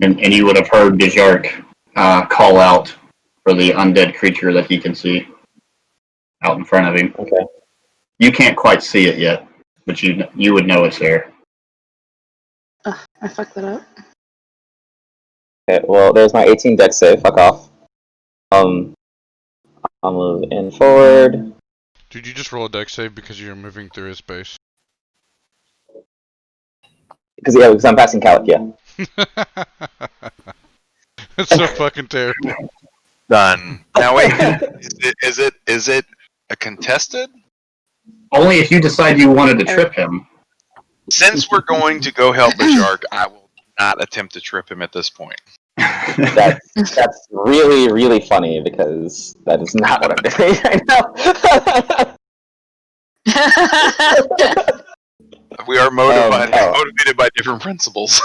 And you would have heard Bijark call out for the undead creature that he can see out in front of him. Okay. You can't quite see it yet, but you would know it's there. I fucked that up. Okay, well, there's my 18 dex save. Fuck off. I'll move in forward. Did you just roll a dex save because you're moving through his space? Because I'm passing Calic, yeah. That's so fucking terrible. Done. Now wait, is it a contested? Only if you decide you wanted to trip him. Since we're going to go help Bijark, I will not attempt to trip him at this point. That's really, really funny because that is not what I'm doing right now. We are motivated by different principles.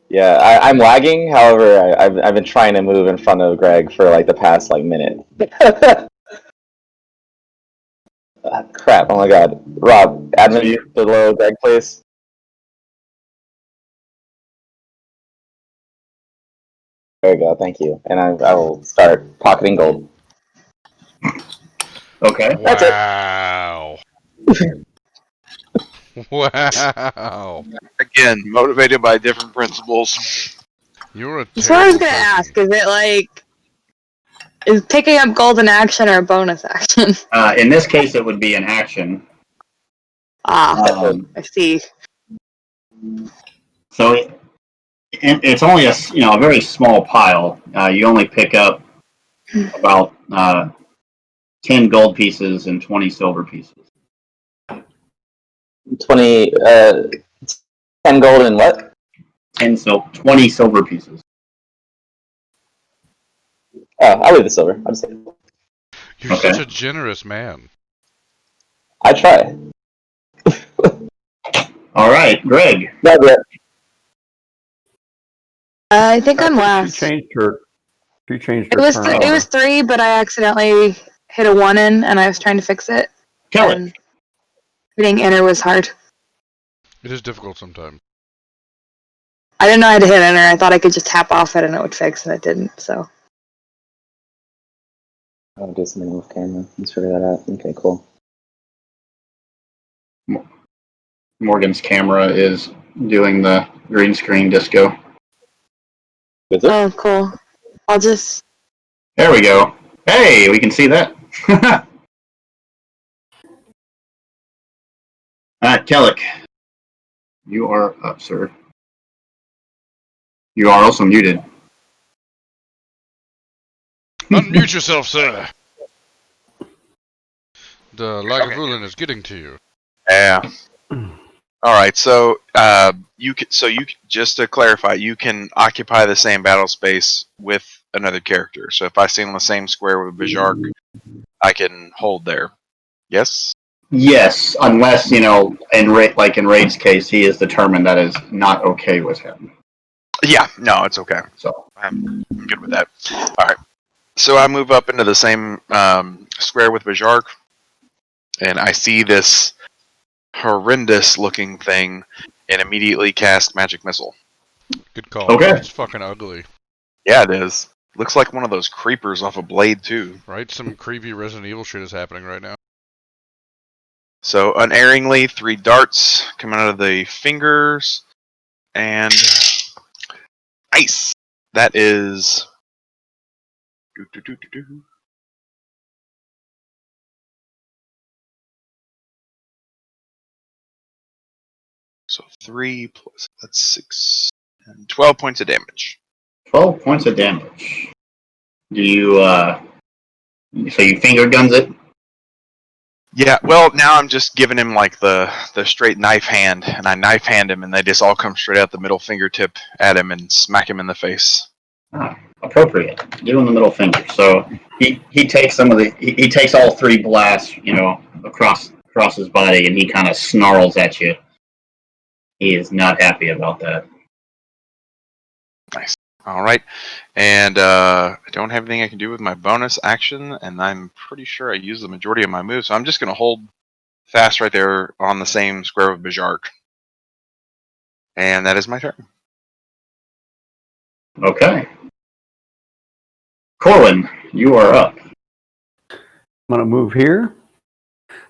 Yeah, I'm lagging. However, I've been trying to move in front of Greg for like the past minute. Crap! Oh my god, Rob, admin below Greg, please. There we go. Thank you, and I will start pocketing gold. Okay. That's it. Wow. Wow. Again, motivated by different principles. You're a That's what I was terrible gonna person. ask. Is picking up gold an action or a bonus action? In this case, it would be an action. I see. So it's only a very small pile. You only pick up about 10 gold pieces and 20 silver pieces. 10 gold and what? 20 silver pieces. Oh, I'll leave the silver. I'll just take it. You're Okay. such a generous man. I try. All right, Greg. No, but I think I'm last. She changed her It was turn. it was 3, but I accidentally hit a 1 in, and I was trying to fix it. Kill it. And hitting enter was hard. It is difficult sometimes. I didn't know I had to hit enter. I thought I could just tap off it and it would fix, and it didn't. So I'll do something with camera. Let's figure that out. Okay, cool. Morgan's camera is doing the green screen disco. Is it? oh, cool. I'll just There we go. Hey, we can see that. Kellic, you are up, sir. You are also muted. Unmute yourself, sir. The Lagavulin is getting to you. Yeah. All right. So you just to clarify, you can occupy the same battle space with another character. So if I stay on the same square with Bijark, I can hold there. Yes. Yes, unless in Raid's case, he is determined that is not okay with him. Yeah. No, it's okay. So I'm good with that. All right. So I move up into the same square with Bijark, and I see this horrendous-looking thing, and immediately cast Magic Missile. Good call. Okay. It's fucking ugly. Yeah, it is. Looks like one of those creepers off a Blade 2. Right? Some creepy Resident Evil shit is happening right now. So, unerringly, 3 darts coming out of the fingers, and nice. That is. So 3 plus that's 6 and 12 points of damage. 12 points of damage. Do you so you finger guns it? Yeah, well, now I'm just giving him like the straight knife hand, and I knife hand him, and they just all come straight out the middle fingertip at him and smack him in the face. Appropriate. Give him the middle finger. So he takes he takes all 3 blasts, across his body, and he kind of snarls at you. He is not happy about that. Nice. All right, and I don't have anything I can do with my bonus action, and I'm pretty sure I used the majority of my moves, so I'm just going to hold fast right there on the same square with Bijark. And that is my turn. Okay. Corwin, you are up. I'm going to move here.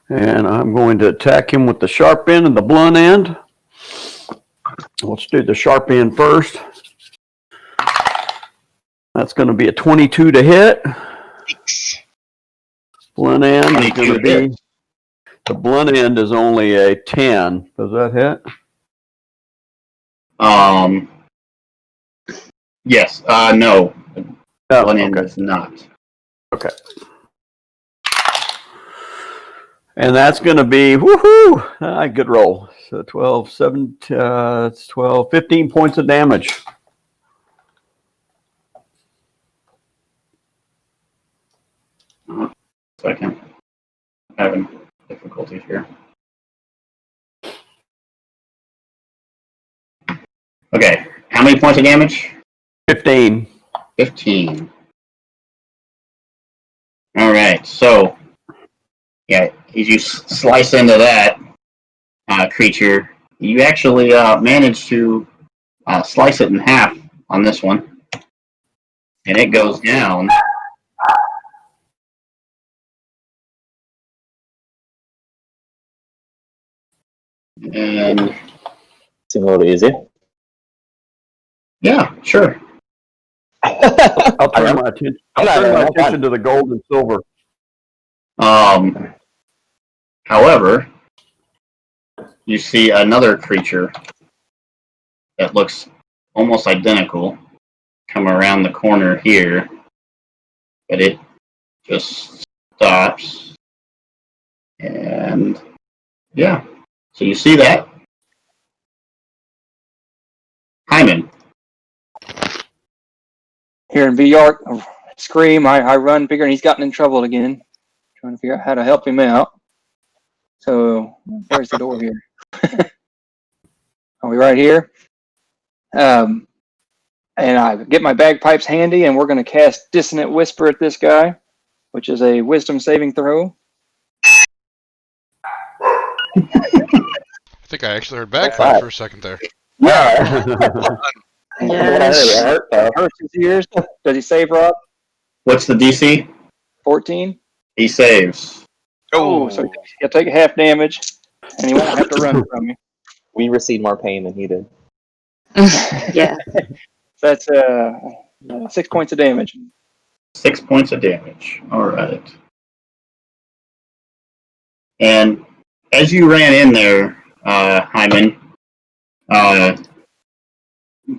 And I'm going to attack him with the sharp end and the blunt end. Let's do the sharp end first. That's going to be a 22 to hit. Blunt end is going to be... The blunt end is only a 10. Does that hit? Yes. No. Oh, Blunt end okay. is not. Okay. And that's going to be, woohoo! Good roll. So 12, 7, it's 12, 15 points of damage. Second. Having difficulties here. Okay. How many points of damage? 15. 15. All right. So, yeah, as you slice into that creature, you actually manage to slice it in half on this one, and it goes down. And Seems a little easy. yeah, sure. I'll turn my attention to the gold and silver. However, you see another creature that looks almost identical come around the corner here, but it just stops. And yeah, so you see that. Hyman. Here in VR, scream, I run, figuring he's gotten in trouble again. Trying to figure out how to help him out. So, where's the door here? Are we right here? And I get my bagpipes handy, and we're going to cast Dissonant Whisper at this guy, which is a wisdom saving throw. I think I actually heard bagpipe for a second there. Yeah. Yes. Hurts his ears. Does he save, Rob? What's the DC? 14. He saves. Oh, so he'll take half damage, and he won't have to run from me. We received more pain than he did. Yeah. That's 6 points of damage. 6 points of damage. All right. And as you ran in there, Hyman,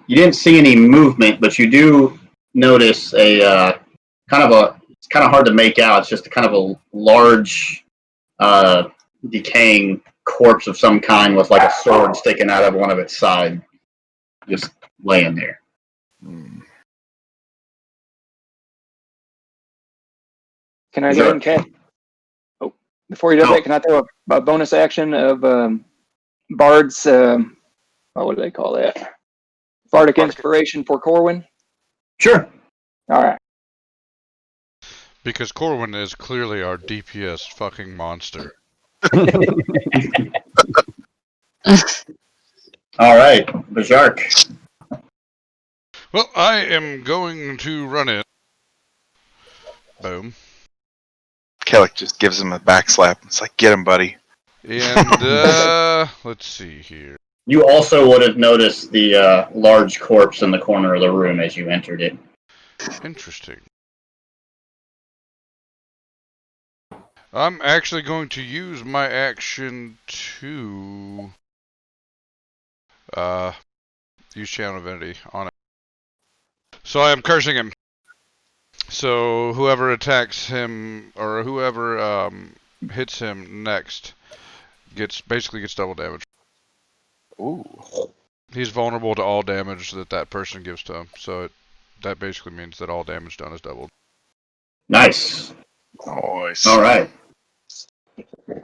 you didn't see any movement, but you do notice it's kind of hard to make out. It's just kind of a large, decaying corpse of some kind with like a sword sticking out of one of its sides, just laying there. Can I go ahead and cast? Oh, before you do that, can I throw a bonus action of Bard's? What would they call that? Bardic Inspiration for Corwin. Sure. All right. Because Corwin is clearly our DPS fucking monster. All right, Bajark. Well, I am going to run in. Boom. Kellic just gives him a back slap. It's like, get him, buddy. And, let's see here. You also would have noticed the large corpse in the corner of the room as you entered it. Interesting. I'm actually going to use my action to use Channel Divinity on it. So I am cursing him. So whoever attacks him or whoever hits him next basically gets double damage. Ooh. He's vulnerable to all damage that person gives to him. So that basically means that all damage done is doubled. Nice. Nice. All right.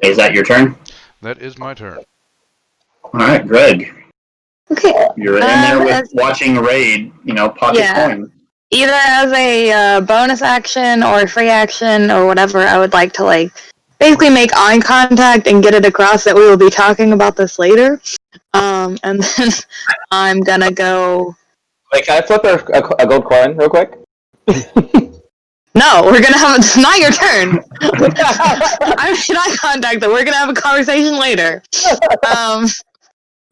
Is that your turn? That is my turn. All right, Greg. Okay. You're in there with watching Raid, pocket coin. Either as a bonus action or free action or whatever, I would like to basically make eye contact and get it across that we will be talking about this later. And then I'm gonna go Wait, can I flip a gold coin real quick? No, we're gonna have. It's not your turn. I'm in eye contact. Though we're gonna have a conversation later. I'll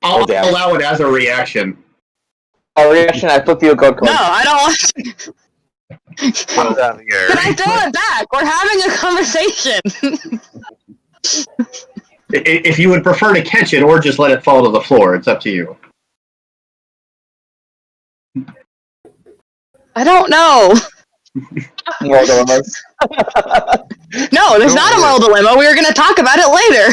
Oh, damn. allow it as a reaction. Oh, reaction! I flip you a gold coin. No, I don't want. Well, down here. Can I throw it back? We're having a conversation. If you would prefer to catch it or just let it fall to the floor, it's up to you. I don't know. Moral dilemmas. No, there's Don't not a worry. moral dilemma. We were gonna talk about it later.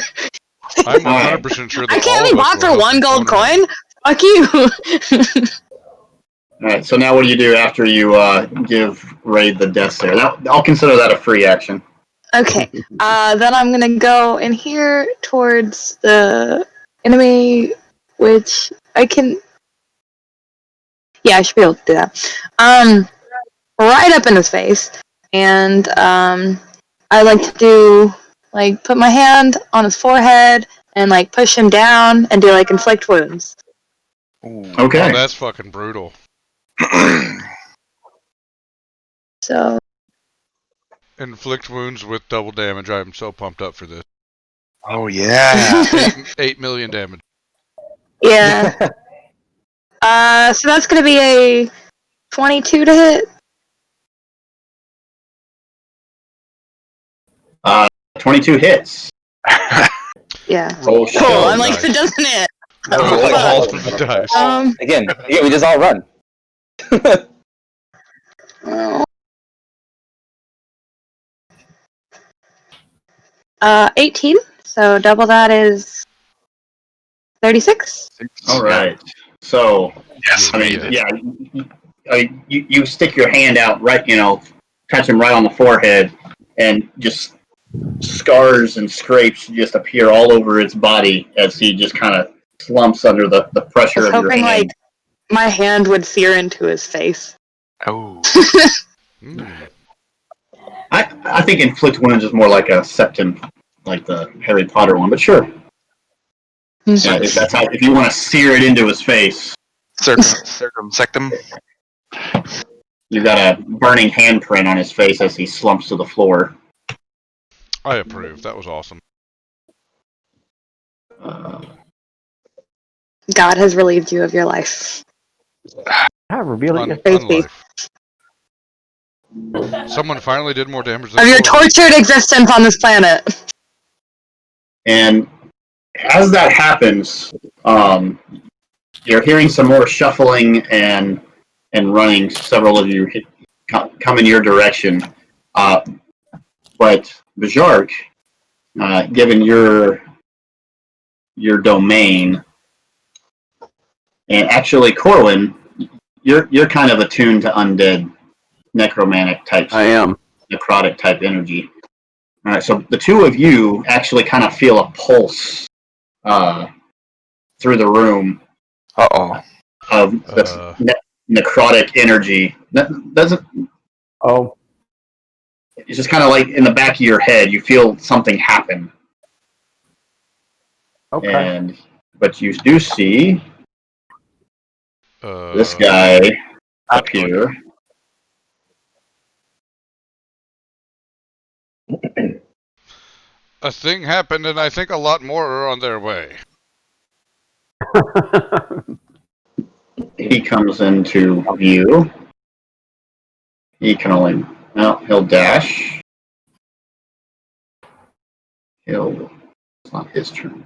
I'm 100% sure that I can't all be of us bought will for have one some gold fun with coin. Fuck you. All right. So now, what do you do after you give Raid the death stare? I'll consider that a free action. Okay. Then I'm gonna go in here towards the enemy, which I can. Yeah, I should be able to do that. Right up in his face, and I like to do put my hand on his forehead and push him down and do inflict wounds. Ooh. it. Okay. Oh, that's fucking brutal. So Inflict wounds with double damage. I am so pumped up for this. Oh yeah. 8 million damage. yeah. So that's gonna be a 22 to hit. 22 hits. Yeah. Roll shit. Cool. Oh, I'm like, dice. so doesn't it? Roll Like, all oh, of the dice. Again, we just all run. 18. So double that is 36. All right. So, Yes, I mean, amazing. yeah, you stick your hand out right, touch him right on the forehead, and just scars and scrapes just appear all over its body as he just kind of slumps under the I pressure was of your hoping hand. my hand would sear into his face. Oh. Mm. I think inflict wounds is more like a septum, like the Harry Potter one, but sure. Yeah, if you want to sear it into his face, Circumsect him. you've got a burning handprint on his face as he slumps to the floor. I approve. That was awesome. God has relieved you of your life. I reveal it. Crazy. Someone finally did more damage than Of your Corwin. tortured existence on this planet. And as that happens, you're hearing some more shuffling and running. Several of you come in your direction. But Bajark, given your domain, and actually Corwin, you're kind of attuned to undead, necromantic types. I am. Necrotic type energy. All right, so the two of you actually kind of feel a pulse through the room Uh-oh. of this necrotic energy. That doesn't. Oh, It's just kind of like in the back of your head, you feel something happen, okay. but you do see this guy up here. A thing happened, and I think a lot more are on their way. He comes into view. He can only, well, he'll dash. It's not his turn.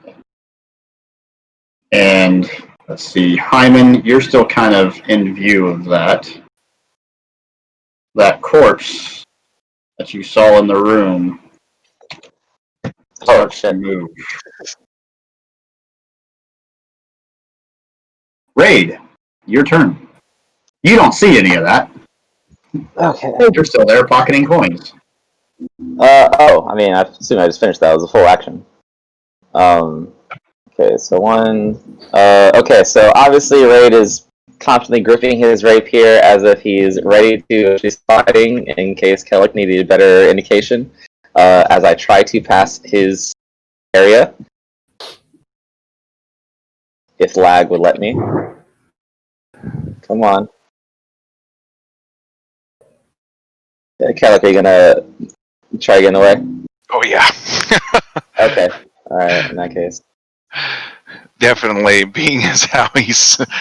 And let's see, Hyman, you're still kind of in view of that corpse that you saw in the room. Oh, shit. Move. Raid, your turn. You don't see any of that. Okay. You're still there pocketing coins. I mean, I assume I just finished that. It was a full action. Okay, so one. Okay, so obviously Raid is constantly gripping his rapier as if he's ready to be fighting in case Kellic needed a better indication. As I try to pass his area, if lag would let me. Come on. Calic, are you gonna try to get in the way? Oh yeah. Okay. Alright, in that case. Definitely, being as how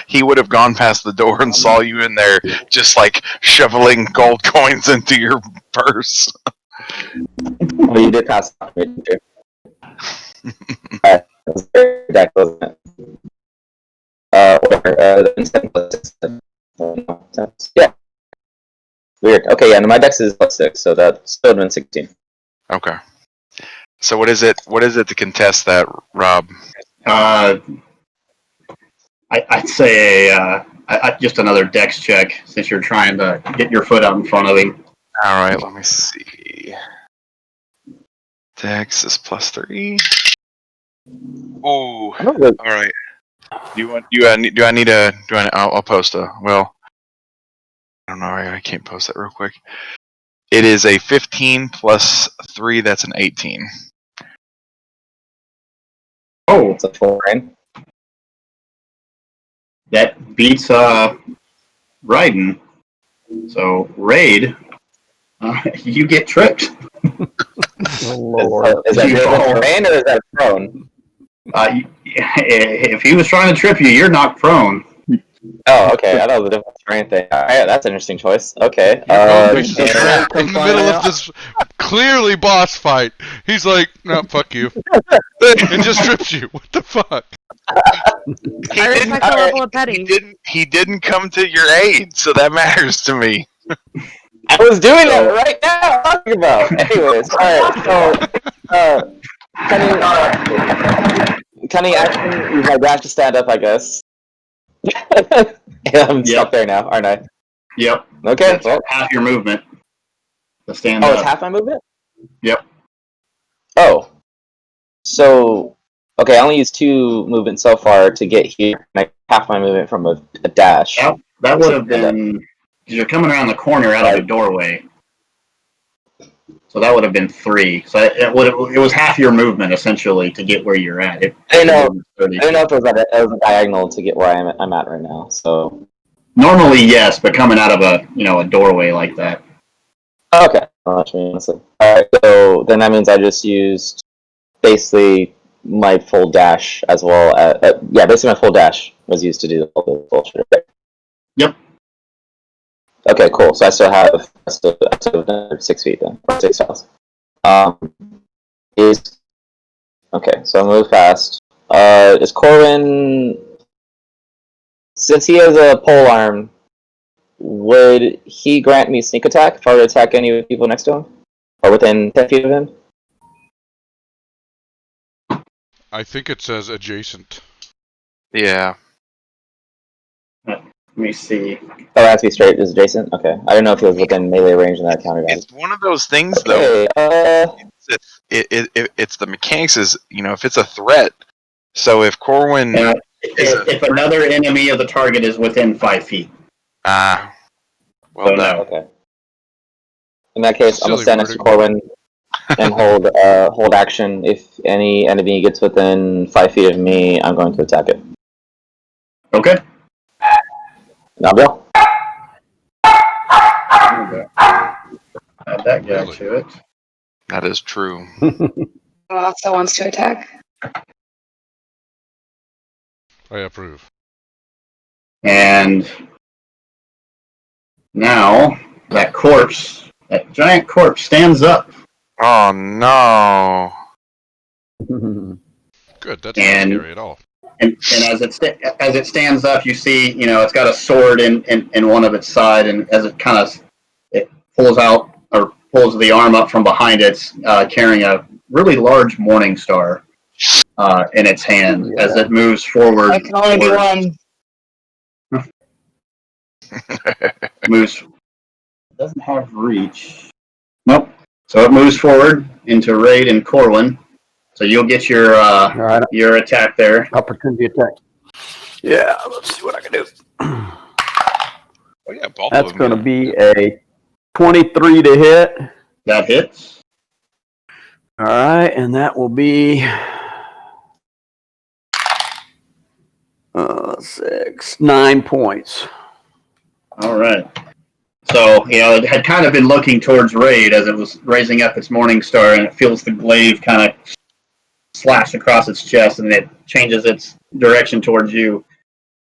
he would have gone past the door and saw you in there, just like shoveling gold coins into your purse. Well, you did pass on me, didn't you? That was very deck, wasn't it? Then 10 plus 6. No, 10. Yeah. Weird. Okay, yeah, and my dex is plus 6, so that still would have been 16. Okay. So what is it? What is it to contest that, Rob? I'd say just another dex check since you're trying to get your foot out in front of him. All right, let me see. Dex is +3. Oh, all right. I'll post a. Well, I don't know. I can't post that real quick. It is a 15 plus 3. That's an 18. Oh, It's a full rain. that beats Raiden. So Raid, you get tripped. Oh, Lord. Is that good with rain or is that prone? If he was trying to trip you, you're knocked prone. Oh, okay. I know the different terrain thing. Alright, that's an interesting choice. Okay. You're going to be Does trapped Aaron in the come middle find of this clearly boss fight. He's like, no, fuck you. And just trips you. What the fuck? He I didn't. respect the level of petty. He didn't come to your aid, so that matters to me. I was doing that right now. Talking about. Anyways, alright. So, cunning action. Use my dash to stand up, I guess. I'm stuck there now, aren't I? Yep. Okay. That's half your movement. The stand Oh, up. it's half my movement? Yep. Oh. So, okay, I only used 2 movements so far to get here. Half my movement from a dash. That would have been, because you're coming around the corner out of a doorway. So that would have been 3. So it was half your movement essentially to get where you're at. I didn't know if it was a diagonal to get where I'm at right now. So normally yes, but coming out of a doorway like that. okay, honestly. Alright, so then that means I just used basically my full dash as well. Basically my full dash was used to do the whole bullshit. Yep. Okay, cool. So I still have another 6 feet then, or 6 miles. Okay, so I'll move fast. Is Corwin, since he has a pole arm, would he grant me sneak attack if I were to attack any of the people next to him? Or within 10 feet of him? I think it says adjacent. Yeah. Let me see. Oh, that has to be straight. Is adjacent? Okay. I don't know if he was within melee range in that counter damage. It's one of those things, though. Okay, It's the mechanics is, if it's a threat. So if Corwin If another enemy of the target is within 5 feet. well So done. no. okay. In that case, I'm gonna Silly stand next to wording. Corwin and hold action. If any enemy gets within 5 feet of me, I'm going to attack it. Okay. Now, Bill. Add that guy Really? to it. That is true. Also wants to attack. I approve. And now that giant corpse stands up. Oh no. Good, that's not And- scary at all. And as it stands up, you see, it's got a sword in one of its side, and as it pulls out or pulls the arm up from behind it, it's carrying a really large morning star in its hand as it moves forward. I can only be one. Moves. Doesn't have reach. Nope. So it moves forward into Raid and Corwin. So you'll get your All right, your attack there. opportunity attack. Yeah, let's see what I can do. Oh yeah, both That's of going to them. be a 23 to hit. That hits. All right, and that will be 9 points. All right. So, it had kind of been looking towards Raid as it was raising up its Morning Star, and it feels the glaive kind of slash across its chest, and it changes its direction towards you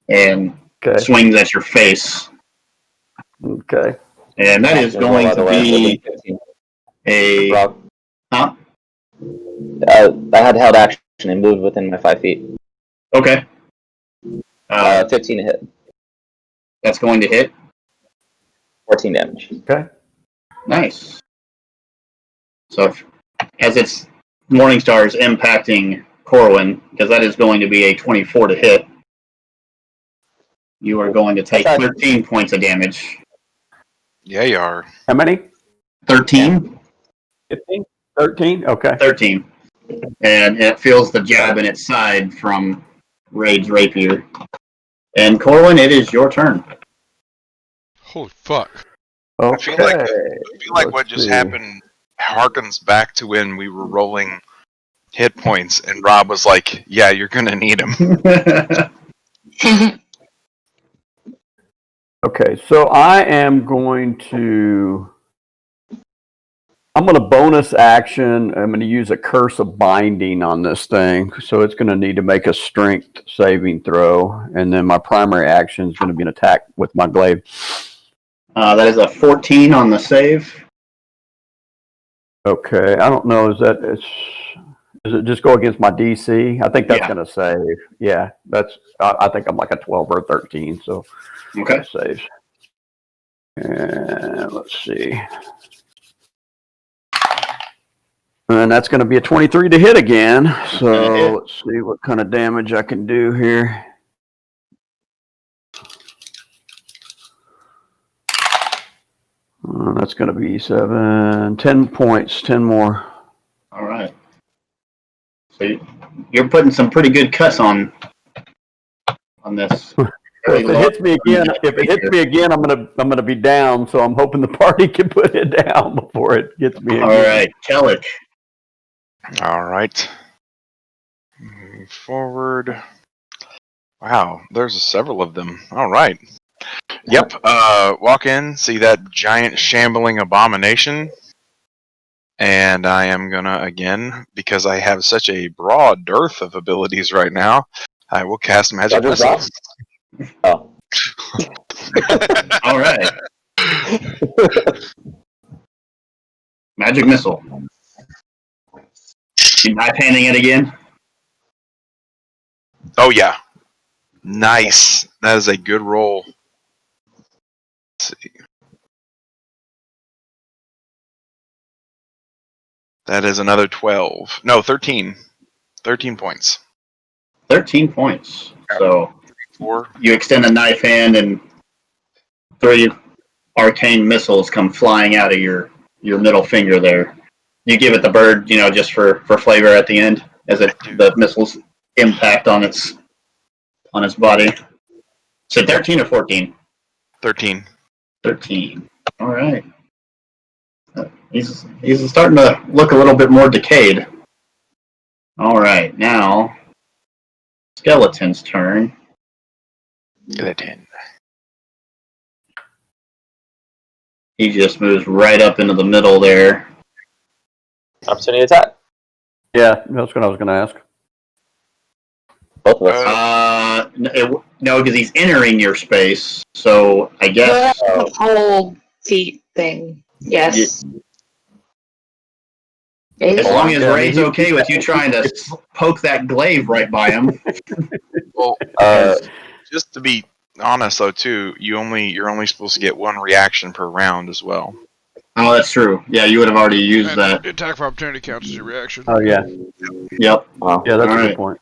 and swings at your face. Okay. And that is going to be a... Huh? I had held action and moved within my 5 feet. Okay. 15 to hit. That's going to hit. 14 damage. Okay. Nice. So, as its Morning Star is impacting Corwin, because that is going to be a 24 to hit, you are going to take 13 points of damage. Yeah, you are. How many? 13? 15? 13? Okay. 13. And it feels the jab in its side from Raid's rapier. And Corwin, it is your turn. Holy fuck. Okay. I feel like what just happened harkens back to when we were rolling hit points, and Rob was like, "Yeah, you're gonna need them." Okay, so I am going to bonus action. I'm going to use a Curse of Binding on this thing. So it's going to need to make a strength saving throw. And then my primary action is going to be an attack with my glaive. That is a 14 on the save. Okay, I don't know. Does it just go against my DC? I think that's going to save. Yeah, I think I'm like a 12 or a 13. So okay, saves. And let's see. And that's going to be a 23 to hit again. So let's see what kind of damage I can do here. That's going to be 10 points, 10 more. All right. So you're putting some pretty good cuts on this. If it hits me again, I'm gonna be down. So I'm hoping the party can put it down before it gets me again. All right, Kellic. All right. Moving forward. Wow, there's several of them. All right. Yep. Walk in, see that giant shambling abomination, and I am gonna again, because I have such a broad dearth of abilities right now, I will cast Magic Missile. Oh. All right. Magic Missile. You knife handing it again? Oh yeah. Nice. That is a good roll. Let's see. That is another 12. No, 13. 13 points. 13 points. So 4. You extend a knife hand and 3 arcane missiles come flying out of your middle finger there. You give it the bird, just for flavor at the end as the missiles impact on its body. So 13 or 14? 13. 13. All right. He's starting to look a little bit more decayed. All right, now Skeleton's turn. Skeleton. He just moves right up into the middle there. Opportunity attack. Yeah, that's what I was going to ask. Both of us. No, because he's entering your space. So I guess the whole feet thing. Yes. As long as Ray's okay with you trying to poke that glaive right by him. Well, just to be honest though, too, you're only supposed to get 1 reaction per round as well. Oh, that's true. Yeah, you would have already used that. Attack of opportunity counts as your reaction. Oh yeah. Yep. Wow. Yeah, that's a good point.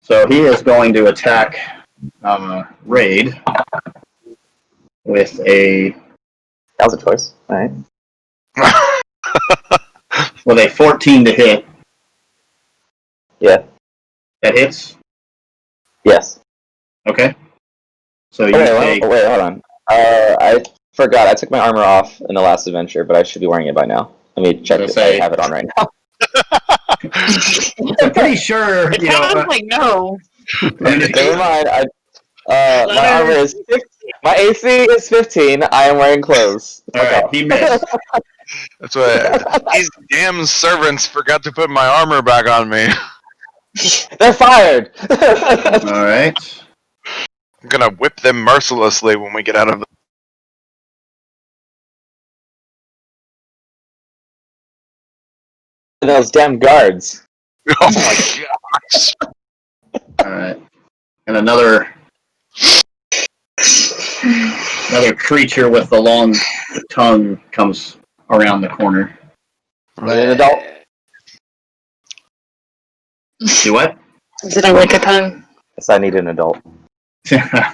So he is going to attack Raid with a. That was a choice. All right. With a 14 to hit. Yeah. That hits? Yes. Okay. So you wait, hold on. I forgot. I took my armor off in the last adventure, but I should be wearing it by now. Let me check if I have it on right now. I'm pretty sure, It sounds like no. Never mind. My armor is 15 My AC is 15. I am wearing clothes. All right, he missed. That's what these damn servants forgot to put my armor back on me. They're fired. All right. I'm gonna whip them mercilessly when we get out of the. Those damn guards. Oh my gosh! All right. And another creature with the long tongue comes around the corner. Need an adult. Do what? Is it a lick of tongue? Yes, I need an adult. All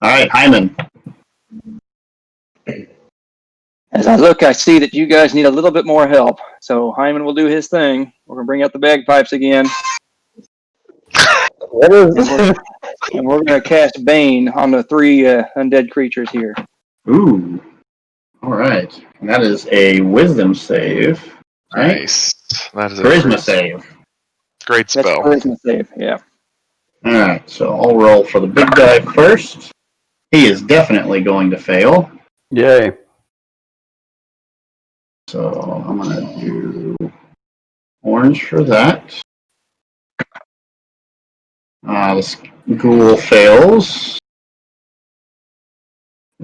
right, Hyman. As I look, I see that you guys need a little bit more help. So Hyman will do his thing. We're gonna bring out the bagpipes again, What is and we're gonna cast Bane on the 3 undead creatures here. Ooh. All right. And that is a wisdom save. Right? Nice. That is a Charisma save. great That's spell. charisma save. Yeah. All right. So I'll roll for the big guy first. He is definitely going to fail. Yay. So I'm going to do orange for that. This ghoul fails.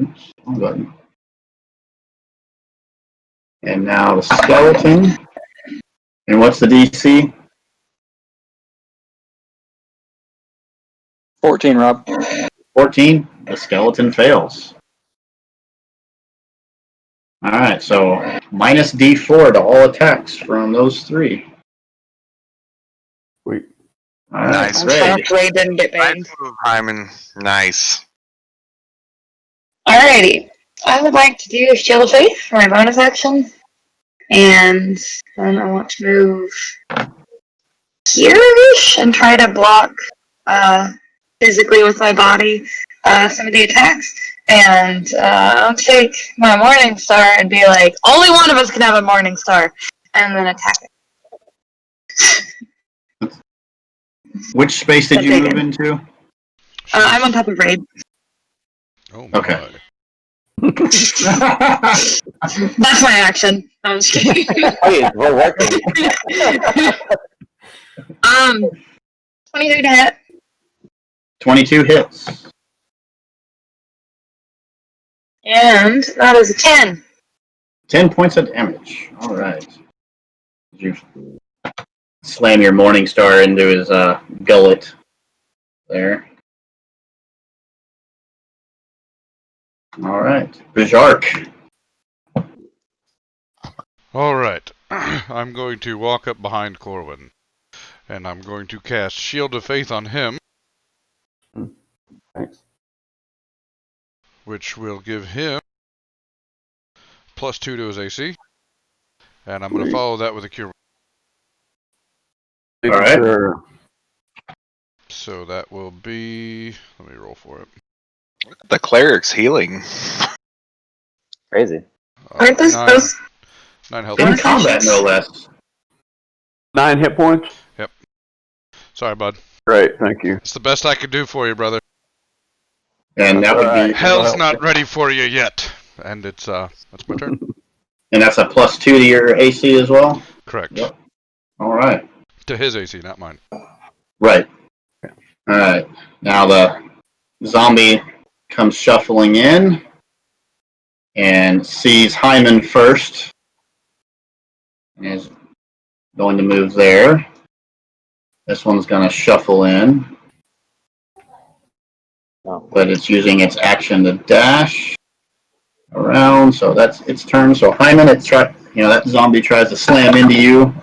Oops, wrong button. And now the skeleton. And what's the DC? 14, Rob. 14. The skeleton fails. Alright, so minus D4 to all attacks from those 3. Sweet. Alright, Nice. I'm Ray. shocked Ray didn't get Nice banged. move, Hyman. Nice. Alrighty. I would like to do a Shield of Faith for my bonus action. And then I want to move here-ish and try to block physically with my body some of the attacks. And I'll take my Morning Star and be like, only one of us can have a Morning Star. And then attack it. Which space did you Take move it. into? I'm on top of Raid. Oh my. Okay. That's my action. No, I'm just kidding. Please, we're working. 23 to hit. 22 hits. And that is a 10. 10 points of damage. Alright. You slam your Morning Star into his gullet there. Alright. Bajark. Alright. I'm going to walk up behind Corwin. And I'm going to cast Shield of Faith on him. Thanks. Which will give him +2 to his AC. And I'm going to follow that with a Cure. All right. Sure. So that will be... Let me roll for it. The cleric's healing. Crazy. Aren't those 9 health In points. combat, no less. 9 hit points. Sorry, bud. Great, thank you. It's the best I could do for you, brother. And that would be... Hell's not ready for you yet. And it's, that's my turn. And that's a +2 to your AC as well? Correct. Yep. Alright. To his AC, not mine. Right. Alright. Now the zombie comes shuffling in and sees Hyman first. And is going to move there. This one's going to shuffle in. But it's using its action to dash around, so that's its turn. So Hyman, that zombie tries to slam into you.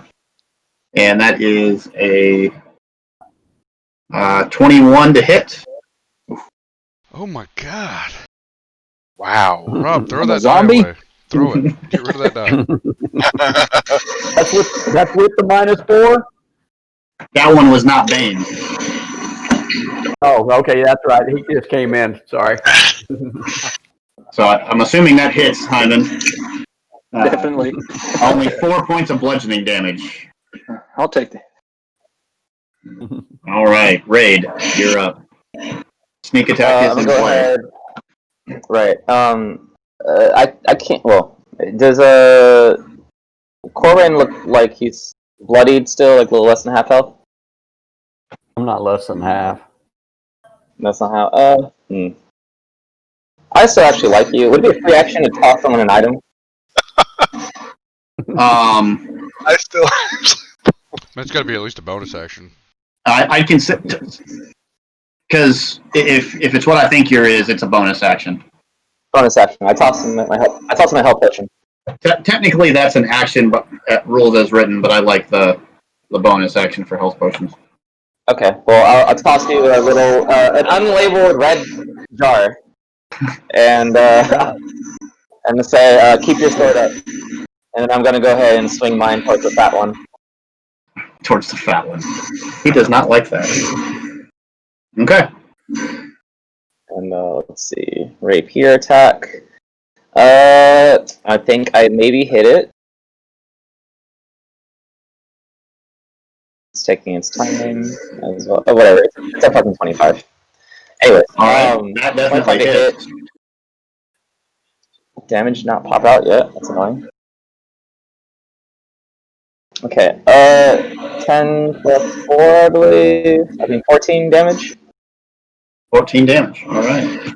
And that is a 21 to hit. Oh my god. Wow. Rob, throw I'm a that zombie? die away. Throw it. Get rid of that die. That's with the -4? That one was not Bane. Oh, okay, that's right. He just came in. Sorry. So I'm assuming that hits, Hyman. Definitely. Only 4 points of bludgeoning damage. I'll take that. All right, Raid, you're up. Sneak attack is I'm in gonna go play. ahead. Right. I can't. Well, does Corbin look like he's bloodied still, like a little less than half health? I'm not less than half. That's not how. I still actually like you. Would it be a free action to toss someone an item? I still. It's got to be at least a bonus action. I can because if it's what I think yours is, it's a bonus action. Bonus action. I toss him my health. I toss him my health potion. Technically, that's an action, but rules as written. But I like the bonus action for health potions. Okay. Well, I'll toss you a little an unlabeled red jar, and say keep your sword up. And then I'm gonna go ahead and swing mine towards the fat one. Towards the fat one. He does not like that. Okay. And let's see, rapier attack. I think I maybe hit it. It's taking its time as well. Oh, whatever. It's a fucking 25. Anyway, All right. That definitely hits. Damage did not pop out yet. That's annoying. Okay. 10 plus 4, I believe. I mean, 14 damage. 14 damage. All right.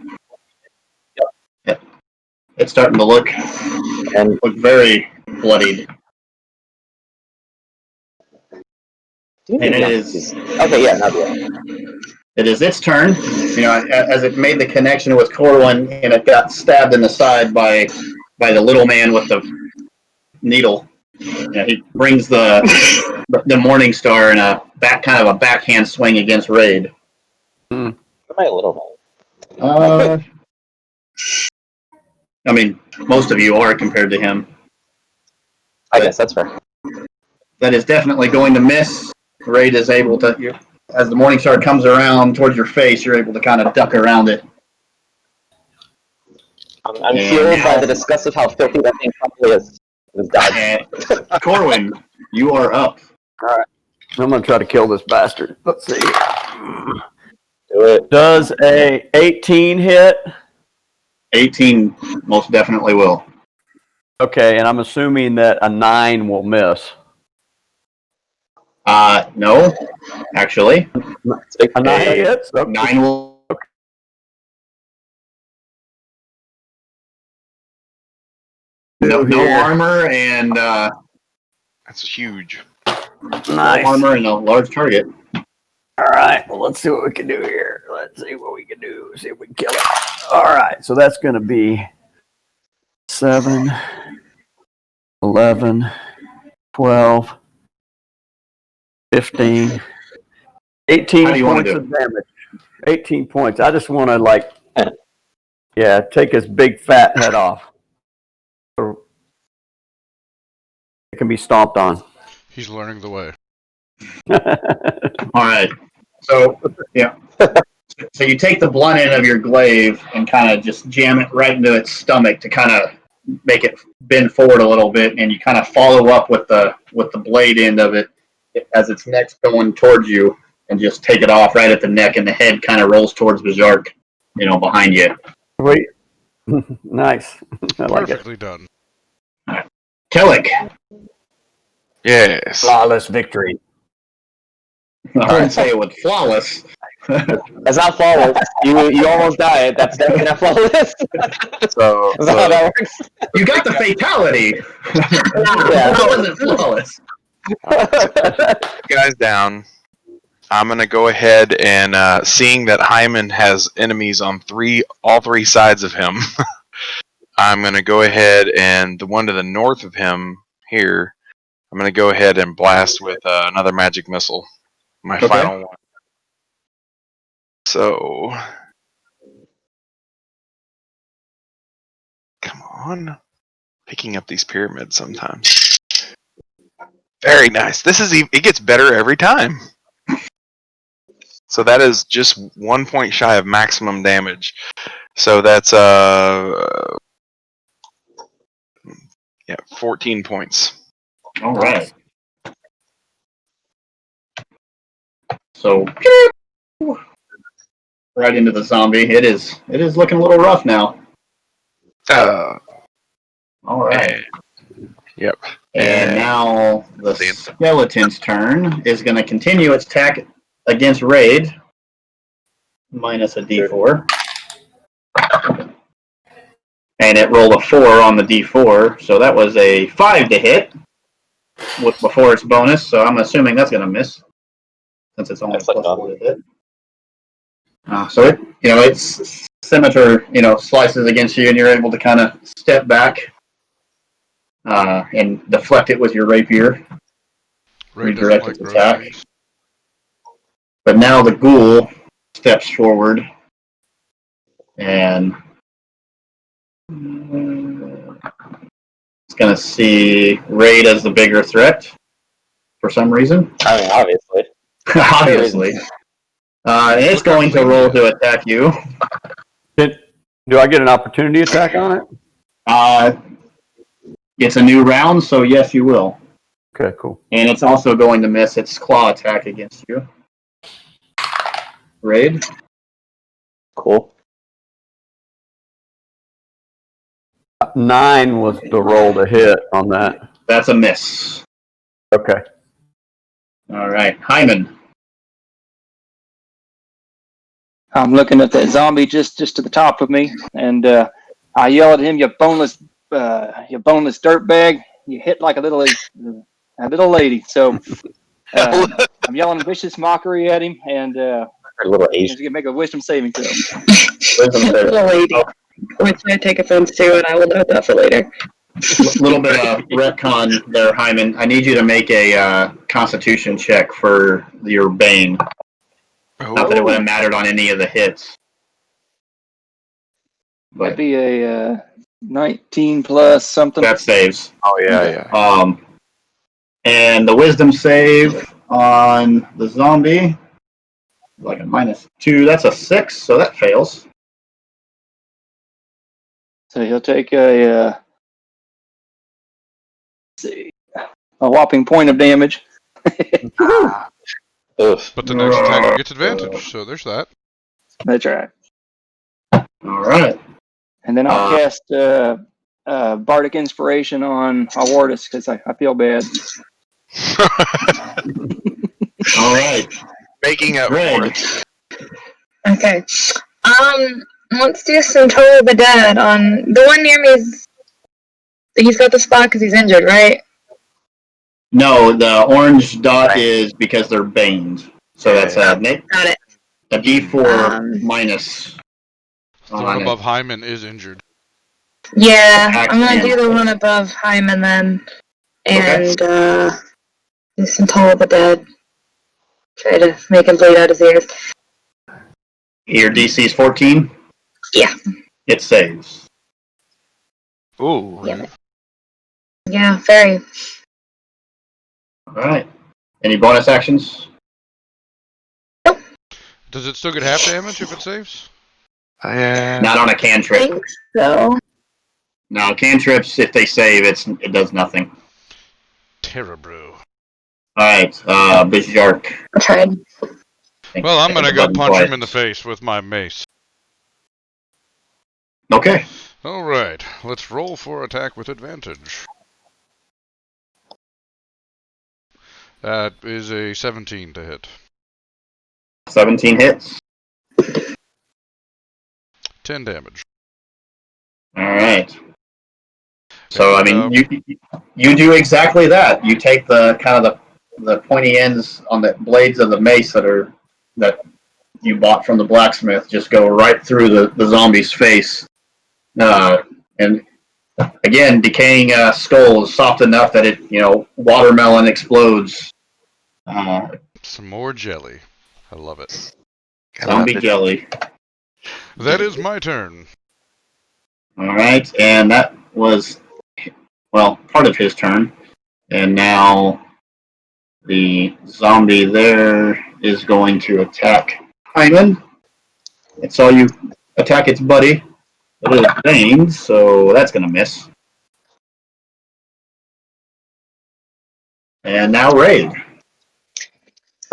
Yep. It's starting to look very bloodied. And it is. Okay, yeah, not yet. It is its turn. You know, as it made the connection with Corwin, and it got stabbed in the side by the little man with the needle. Yeah, he brings the Morning Star in a kind of a backhand swing against Raid. Am I a little I mean, most of you are compared to him. I guess that's fair. That is definitely going to miss. Raid is able to, as the Morning Star comes around towards your face, you're able to kind of duck around it. I'm fueled by the disgust of how filthy that thing probably is. Corwin, you are up. All right. I'm going to try to kill this bastard. Let's see. Do it. Does a 18 hit? 18 most definitely will. Okay, and I'm assuming that a 9 will miss. No, actually. A 9 hits? Okay. 9 will. No armor and That's huge. Nice. No armor and a large target. All right. Well, let's see what we can do here. Let's see what we can do. See if we can kill it. All right. So that's going to be 7, 11, 12, 15, 18 points of damage. 18 points. I just want to take his big fat head off. It can be stomped on. He's learning the way. All right. So, yeah. So you take the blunt end of your glaive and kind of just jam it right into its stomach to kind of make it bend forward a little bit, and you kind of follow up with the blade end of it as its neck's going towards you, and just take it off right at the neck, and the head kind of rolls towards Bajark, behind you. Wait. Nice. I like Perfectly it. done. Kellic. Yes. Flawless victory. I wouldn't say it was flawless. That's not flawless. You almost died. That's definitely not flawless. So That's not how that works. You got the fatality. Yeah. That wasn't flawless. guys down. I'm gonna go ahead and seeing that Hyman has enemies on all three sides of him. I'm gonna go ahead and the one to the north of him here. I'm gonna go ahead and blast with another magic missile. My final one. So, come on, picking up these pyramids sometimes. Very nice. It gets better every time. So that is just 1 point shy of maximum damage. So that's 14 points. All right. So right into the zombie. It is looking a little rough now. Uh, All right. Yep. And now the See. skeleton's turn is going to continue its attack against Raid, minus a d4. And it rolled a 4 on the d4, so that was a 5 to hit before its bonus, so I'm assuming that's going to miss, since it's only a plus 4 to hit. So its scimitar, slices against you, and you're able to kind of step back and deflect it with your rapier. Ray doesn't Redirect like its attack. groceries. But now the ghoul steps forward and it's going to see Raid as the bigger threat for some reason. I mean, obviously. Obviously. And it's Look how going to clean roll it to attack you. Do I get an opportunity attack on it? It's a new round, so yes, you will. Okay, cool. And it's also going to miss its claw attack against you. Raid. Cool. 9 was the roll to hit on that. That's a miss. Okay. All right. Hyman. I'm looking at that zombie just to the top of me, and I yell at him, "You boneless dirtbag! You hit like a little lady." So I'm yelling vicious mockery at him, and A little he's Asian. gonna make a wisdom saving throw. Little lady, which I take offense to, and I will note that for later. Little bit of retcon there, Hyman. I need you to make a Constitution check for your Bane. Not that it would have mattered on any of the hits. That'd be a 19 plus something. That saves. Oh yeah. And the Wisdom save on the zombie, like a -2. That's a 6, so that fails. So he'll take a whopping point of damage. Oof. But the next attacker gets advantage, so there's that. That's right. All right. And then I'll cast Bardic Inspiration on Awardus because I feel bad. All right. Making up for Greg. it. Okay. Let's do some Toll of the Dead on the one near me. He's got the spot because he's injured, right? No, the orange dot is because they're baned. So that's Got it. a D4 minus. The one above Hyman is injured. Yeah, Attack I'm gonna do and- the one above Hyman then, and do some Toll of the Dead. Try to make him bleed out his ears. Your DC is 14? Yeah. It saves. Ooh. Yeah, very. All right. Any bonus actions? Does it still get half damage if it saves? Not on a I cantrip. think so. No, cantrips, if they save, it does nothing. Terrabrew. All right, Bizark. I tried. Well, I'm gonna go punch him in the face with my mace. Okay. Alright, let's roll for attack with advantage. That is a 17 to hit. 17 hits. 10 damage. All right. So, I And, mean, you do exactly that. You take the kind of the pointy ends on the blades of the mace that you bought from the blacksmith, just go right through the zombie's face. And again, decaying skull is soft enough that it, watermelon explodes. some more jelly. I love it. Zombie jelly. That is my turn. All right, and that was, part of his turn. And now the zombie there is going to attack Hyman. It saw you attack its buddy. It is Bane, so that's going to miss. And now Raid.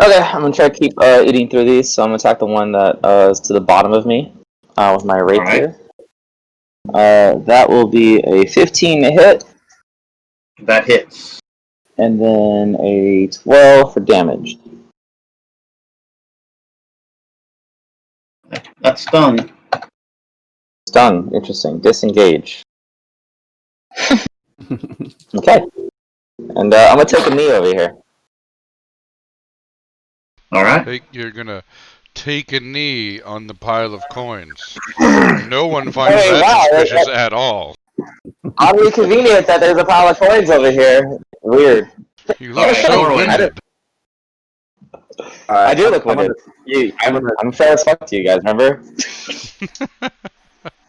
Okay, I'm gonna try to keep eating through these, so I'm gonna attack the one that is to the bottom of me with my rapier. That will be a 15 to hit, That hits. and then a 12 for damage. That's stung. Stung. Interesting. Disengage. Okay. And I'm gonna take a knee over here. All right. You're gonna take a knee on the pile of coins. No one finds Hey, that wow, suspicious at all. Oddly convenient that there's a pile of coins over here. Weird. You look Alright, so Norwin. winded. I do look winded. I'm fair as fuck to you guys, remember?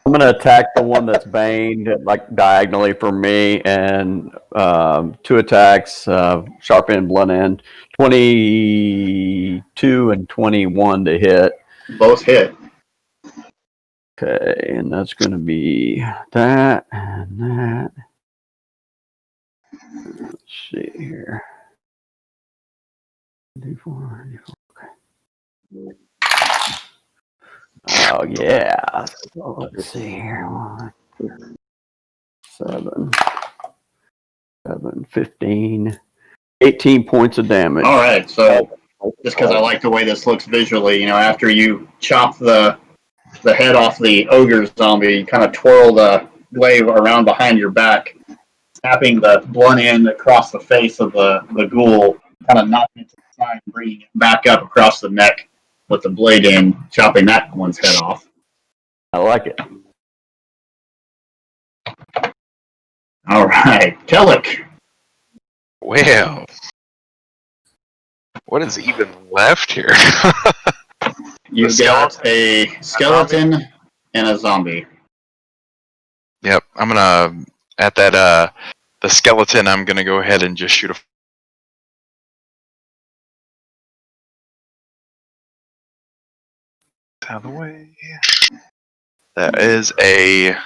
I'm gonna attack the one that's baned like diagonally from me, and 2 attacks, sharp end, blunt end, 22 and 21 to hit. Both hit. Okay, and that's gonna be that and that. Let's see here. D4, okay. Oh yeah. So let's see here. 7, 15, 18 points of damage. All right. So just because I like the way this looks visually, after you chop the head off the ogre zombie, you kind of twirl the glaive around behind your back, snapping the blunt end across the face of the ghoul, kind of knocking it to the side and bringing it back up across the neck with the blade end, chopping that one's head off. I like it. All right, Kellic. Well, what is even left here? You've got a skeleton and a zombie. Yep, I'm gonna at that the skeleton. I'm gonna go ahead and just shoot a. Out of the way. That is a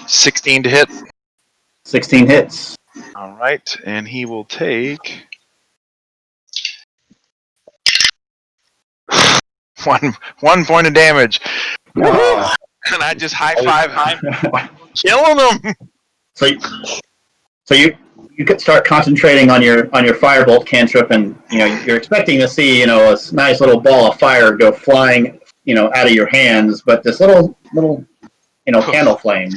16 to hit. 16 hits. All right, and he will take one point of damage. And I just high five him, killing him. So you could start concentrating on your firebolt cantrip, and you're expecting to see a nice little ball of fire go flying out of your hands, but this little candle flame,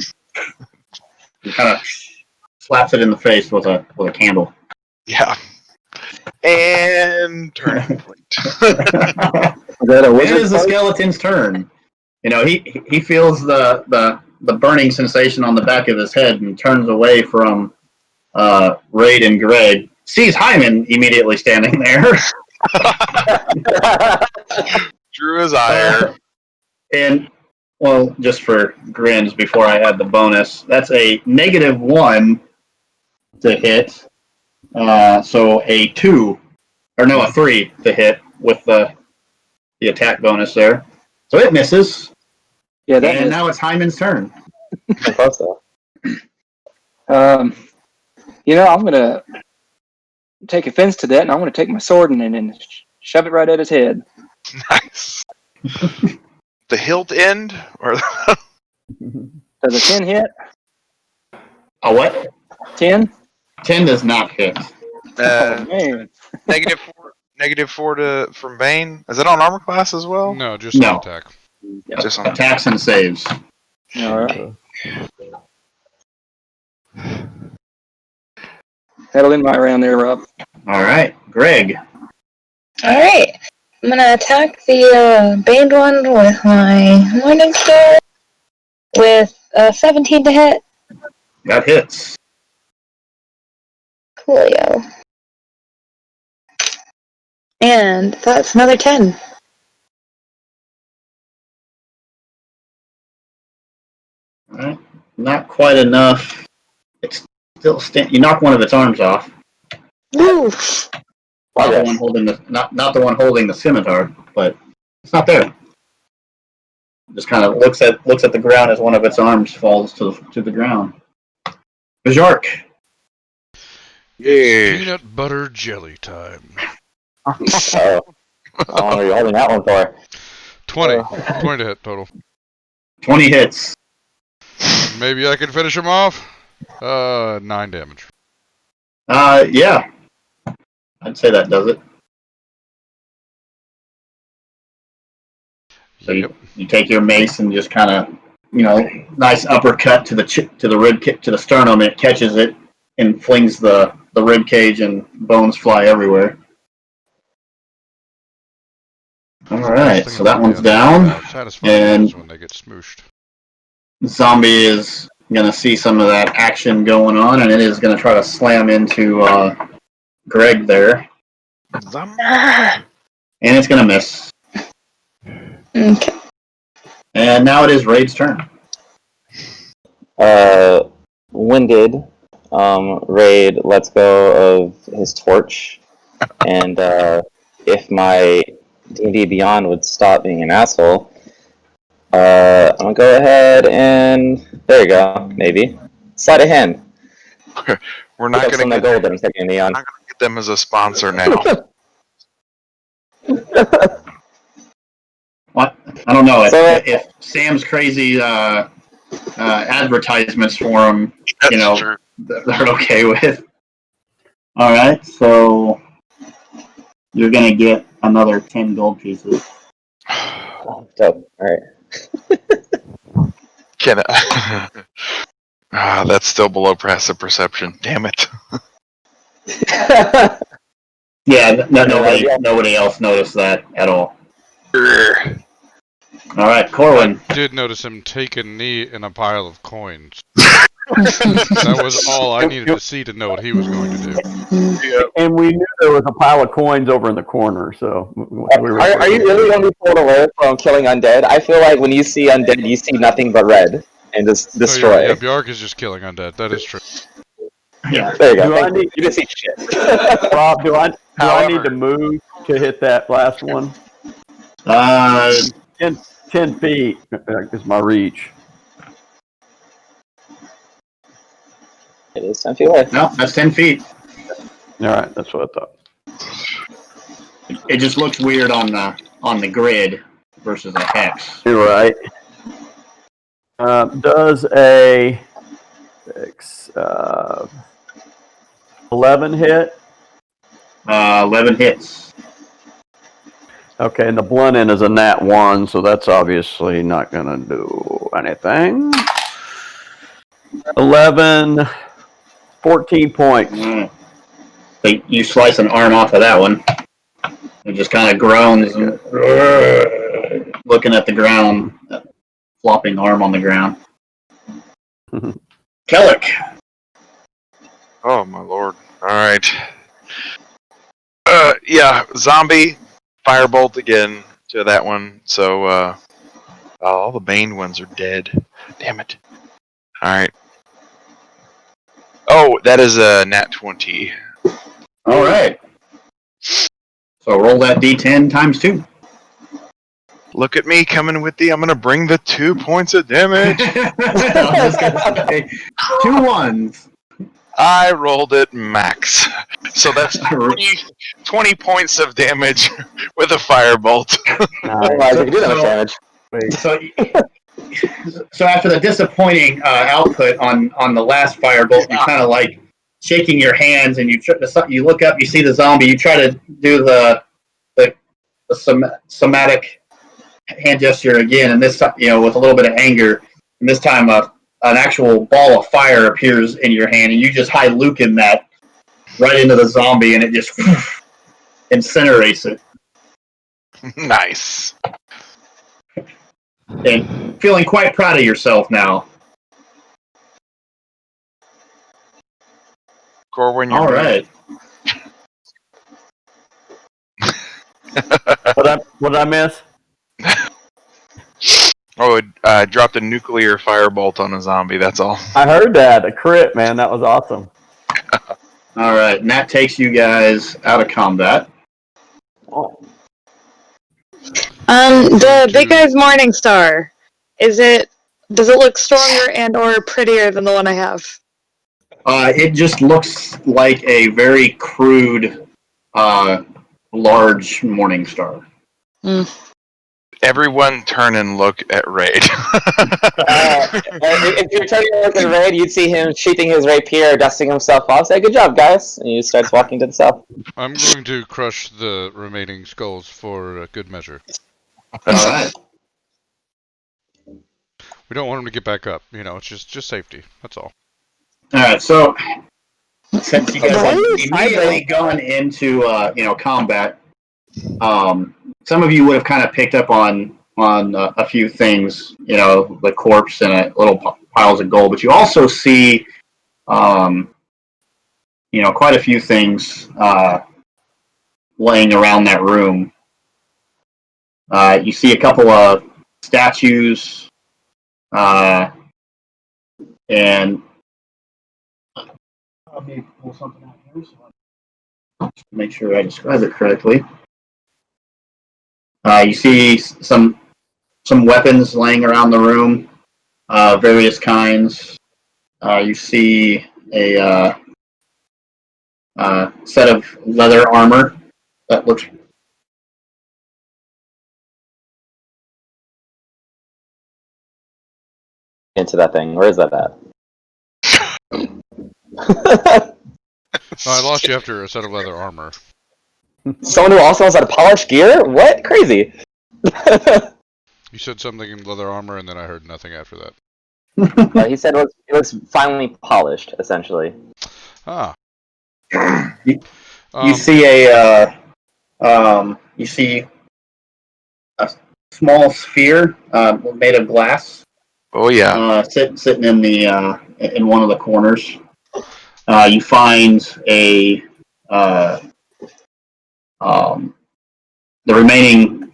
you kind of slaps it in the face with a candle. Yeah. And turn plate. It is the skeleton's turn. He feels the burning sensation on the back of his head and turns away from Raid and Greg. Sees Hyman immediately standing there. Drew his ire. And just for grins before I add the bonus, that's a -1 to hit. So a 2, or no, a 3 to hit with the attack bonus there. So it misses. Yeah, and now it's Hyman's turn. I thought so. I'm gonna take offense to that, and I'm gonna take my sword and shove it right at his head. Nice. The hilt end, or Does a 10 hit? A what? 10? 10 does not hit. Oh man. -4 from Bane. Is that on armor class as well? No, just No. an attack. Just on Attacks and saves. All right. That'll end my round there, Rob. All right, Greg. Alright. I'm gonna attack the baned one with my Morning Star with 17 to hit. That hits. Coolio. And that's another 10. All right. Not quite enough. It's still you knock one of its arms off. Oof. Not the one holding not the one holding the scimitar, but it's not there. Just kind of looks at the ground as one of its arms falls to the ground. Bajark. Yeah. Peanut butter jelly time. Oh, how long are you holding that one for? 20. 20 to hit total. 20 hits. Maybe I can finish him off. 9 damage. Yeah. I'd say that does it. So Yep. you take your mace and just kind of, nice uppercut to the rib to the sternum. It catches it and flings the rib cage, and bones fly everywhere. All right, so that one's down. Satisfying And when they get smooshed. Zombie is gonna see some of that action going on, and it is gonna try to slam into Greg there, and it's gonna miss. Okay. And now it is Raid's turn. Winded, Raid lets go of his torch, and if my D&D Beyond would stop being an asshole, I'm gonna go ahead and there you go, maybe sleight of hand. We're not going to gold that I'm taking Neon. get them as a sponsor now. What? I don't know So- if Sam's crazy advertisements for him, That's true. they're okay with. All right, so you're gonna get another 10 gold pieces. Dope. Alright. Can I? That's still below passive perception. Damn it. Yeah, nobody else noticed that at all. All right, Corwin. I did notice him take a knee in a pile of coins. That was all I needed to see to know what he was going to do. And we knew there was a pile of coins over in the corner, so we were. Are you really going to be pulled away from killing undead? I feel like when you see undead, you see nothing but red and just destroy. Oh, yeah, Bjark is just killing undead. That is true. Yeah. There you go. Do I need- You didn't see shit. Rob, do I However- need to move to hit that last one? 10 feet is my reach. It is 10 feet away. No, that's 10 feet. All right, that's what I thought. It just looks weird on the grid versus a hex. You're right. Does a 11 hit? 11 hits. Okay, and the blunt end is a nat 1, so that's obviously not going to do anything. 11, 14 points. So you slice an arm off of that one. It just kind of groans, and, looking at the ground, flopping arm on the ground. Kellic. Oh my lord. Alright. Yeah, zombie, firebolt again to that one. So, all the Bane ones are dead. Damn it. Alright. Oh, that is a nat 20. All right. So roll that d10 times 2. Look at me coming with I'm gonna bring the 2 points of damage. I'm just gonna say 2 ones. I rolled it max. So that's 20 points of damage with a firebolt. Otherwise, you can do that much damage. So after the disappointing output on the last firebolt, you're kind of like shaking your hands, and you look up, you see the zombie, you try to do the somatic hand gesture again, and this time, with a little bit of anger, and this time an actual ball of fire appears in your hand, and you just high Lucan that right into the zombie, and it just incinerates it. Nice. And feeling quite proud of yourself now. Corwin, you're All right. What did I miss? Oh, it dropped a nuclear firebolt on a zombie, that's all. I heard that. A crit, man. That was awesome. All right, and that takes you guys out of combat. The big guy's Morning Star. Does it look stronger and or prettier than the one I have? It just looks like a very crude, large morning star. Everyone turn and look at Raid. If you're turning to look at Raid, you'd see him sheathing his rapier, dusting himself off. Say, "Good job, guys!" And he starts walking to the south. I'm going to crush the remaining skulls for good measure. All right. We don't want him to get back up. It's just safety. That's all. All right. So since you guys Why have are you immediately gone into combat, some of you would have kind of picked up on a few things. The corpse and little piles of gold, but you also see quite a few things laying around that room. You see a couple of statues, and let me pull something out here so to make sure I describe it correctly. You see some weapons laying around the room, various kinds. You see a set of leather armor that looks. Into that thing. Where is that at? I lost you after a set of leather armor. Someone who also knows how to polish gear? What? Crazy. You said something in leather armor, and then I heard nothing after that. He said it was finely polished, essentially. Ah. You see you see a small sphere made of glass. Oh yeah. Sitting in the in one of the corners. You find the remaining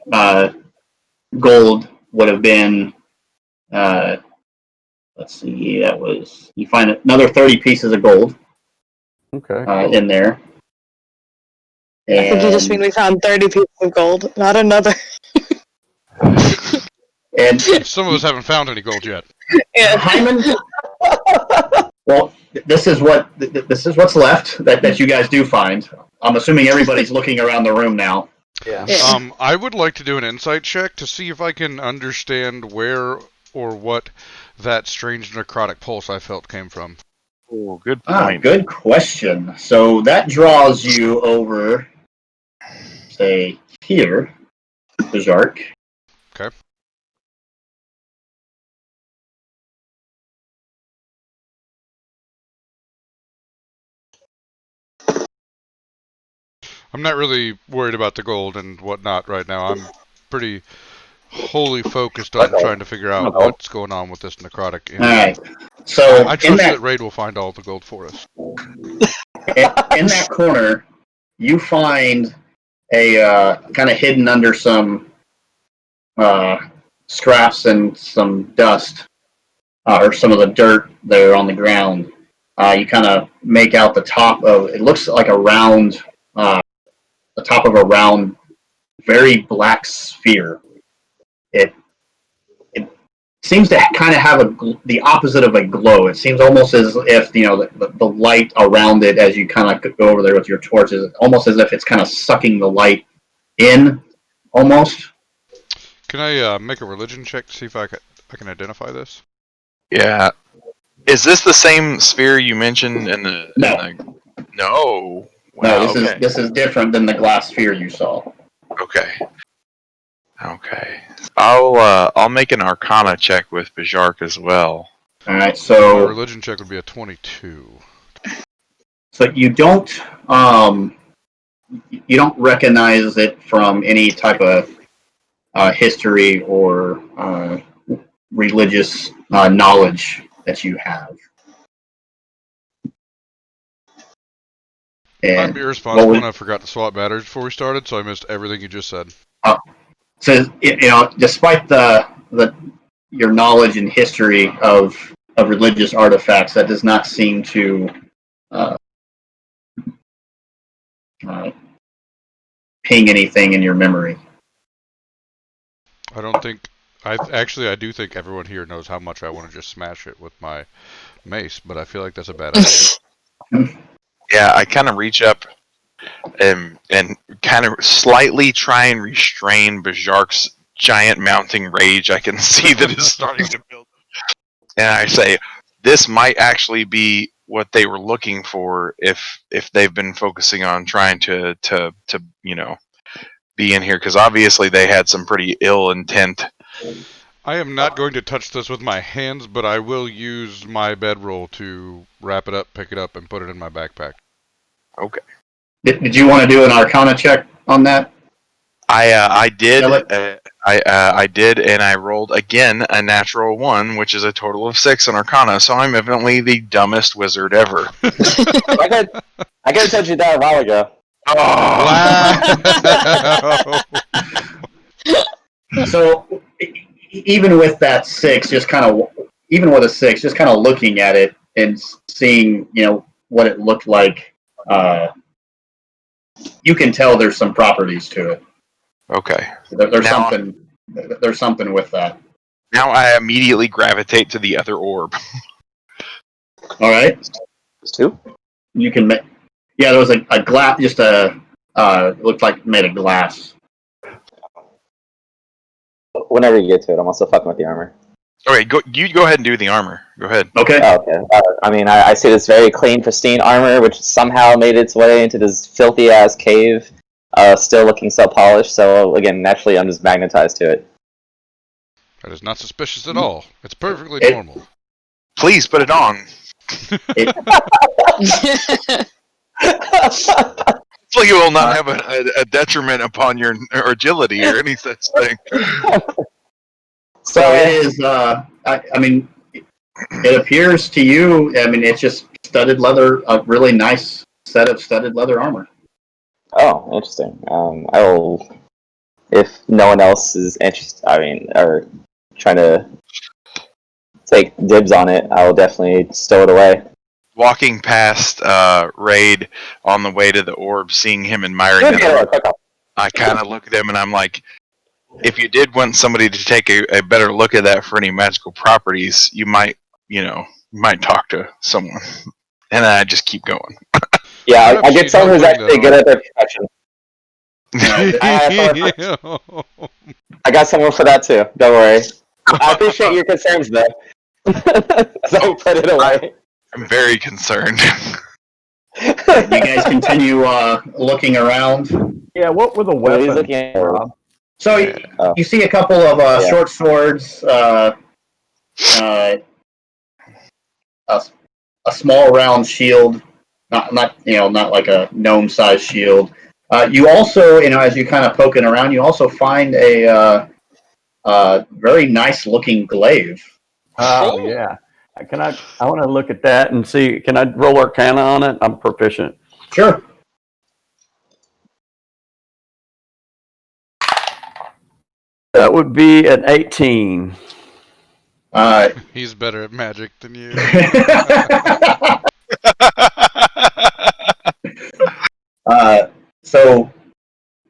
gold would have been. Let's see. You find another 30 pieces of gold. Okay. In there. I think you just mean we found 30 pieces of gold, not another. And some of us haven't found any gold yet. Yeah. Hyman. Well, this is what's left that you guys do find. I'm assuming everybody's looking around the room now. Yeah. I would like to do an insight check to see if I can understand where or what that strange necrotic pulse I felt came from. Oh, good point. Good question. So that draws you over, say, here, Berserk. Okay. I'm not really worried about the gold and whatnot right now. I'm pretty wholly focused on trying to figure out what's going on with this necrotic energy. All right. So I trust that Raid will find all the gold for us. In that corner, you find a kind of hidden under some scraps and some dust, or some of the dirt there on the ground. You kind of make out the top of it. Looks like a round, the top of a round, very black sphere. It seems to kind of have the opposite of a glow. It seems almost as if the light around it, as you kind of go over there with your torch, is almost as if it's kind of sucking the light in, almost. Can I make a religion check to see if I can identify this? Yeah. Is this the same sphere you mentioned in the? No. Wow, No, this is different than the glass sphere you saw. Okay. I'll make an Arcana check with Bajark as well. All right, My so religion check would be a 22. so you don't recognize it from any type of history or religious knowledge that you have. I'm irresponsible and I forgot to swap batteries before we started, so I missed everything you just said. So despite your knowledge and history of religious artifacts, that does not seem to ping anything in your memory. I don't think I do think everyone here knows how much I want to just smash it with my mace, but I feel like that's a bad idea. Yeah, I kind of reach up and kind of slightly try and restrain Bajark's giant mounting rage I can see that is starting to build. And I say, this might actually be what they were looking for if they've been focusing on trying to be in here, because obviously they had some pretty ill intent. I am not going to touch this with my hands, but I will use my bedroll to wrap it up, pick it up, and put it in my backpack. Okay. Did you want to do an Arcana check on that? I did. I did, and I rolled again a natural 1, which is a total of 6 on Arcana. So I'm evidently the dumbest wizard ever. I could have told you that a while ago. Wow! So even with that 6, even with a 6, just kind of looking at it and seeing, what it looked like, you can tell there's some properties to it. Okay. There's something with that. Now I immediately gravitate to the other orb. All right. There's 2? You can make. Yeah, there was a glass. Just it looked like made of glass. Whenever you get to it, I'm also fucking with the armor. Okay, you go ahead and do the armor. Go ahead. Okay. Oh, okay. I see this very clean, pristine armor, which somehow made its way into this filthy-ass cave, still looking so polished, so, again, naturally I'm just magnetized to it. That is not suspicious at all. It's perfectly normal. Please put it on. So you will not have a detriment upon your agility or any such thing. So it is. It appears to you. It's just studded leather. A really nice set of studded leather armor. Oh, interesting. I will, if no one else is interested, or trying to take dibs on it, I will definitely stow it away. Walking past Raid on the way to the orb, seeing him admiring it, I kind of look at him and I'm like, if you did want somebody to take a better look at that for any magical properties, you might talk to someone. And then I just keep going. Yeah, I get someone who's actually good at their profession. I got someone for that too. Don't worry. I appreciate your concerns though. So put it away. I'm very concerned. You guys continue looking around. Yeah, what were the weapons? So you see a couple of short swords, a small round shield, not like a gnome-sized shield. You also, as you're kind of poking around, you also find a very nice-looking glaive. Oh yeah. I want to look at that and see. Can I roll Arcana on it? I'm proficient. Sure. That would be an 18. He's better at magic than you. So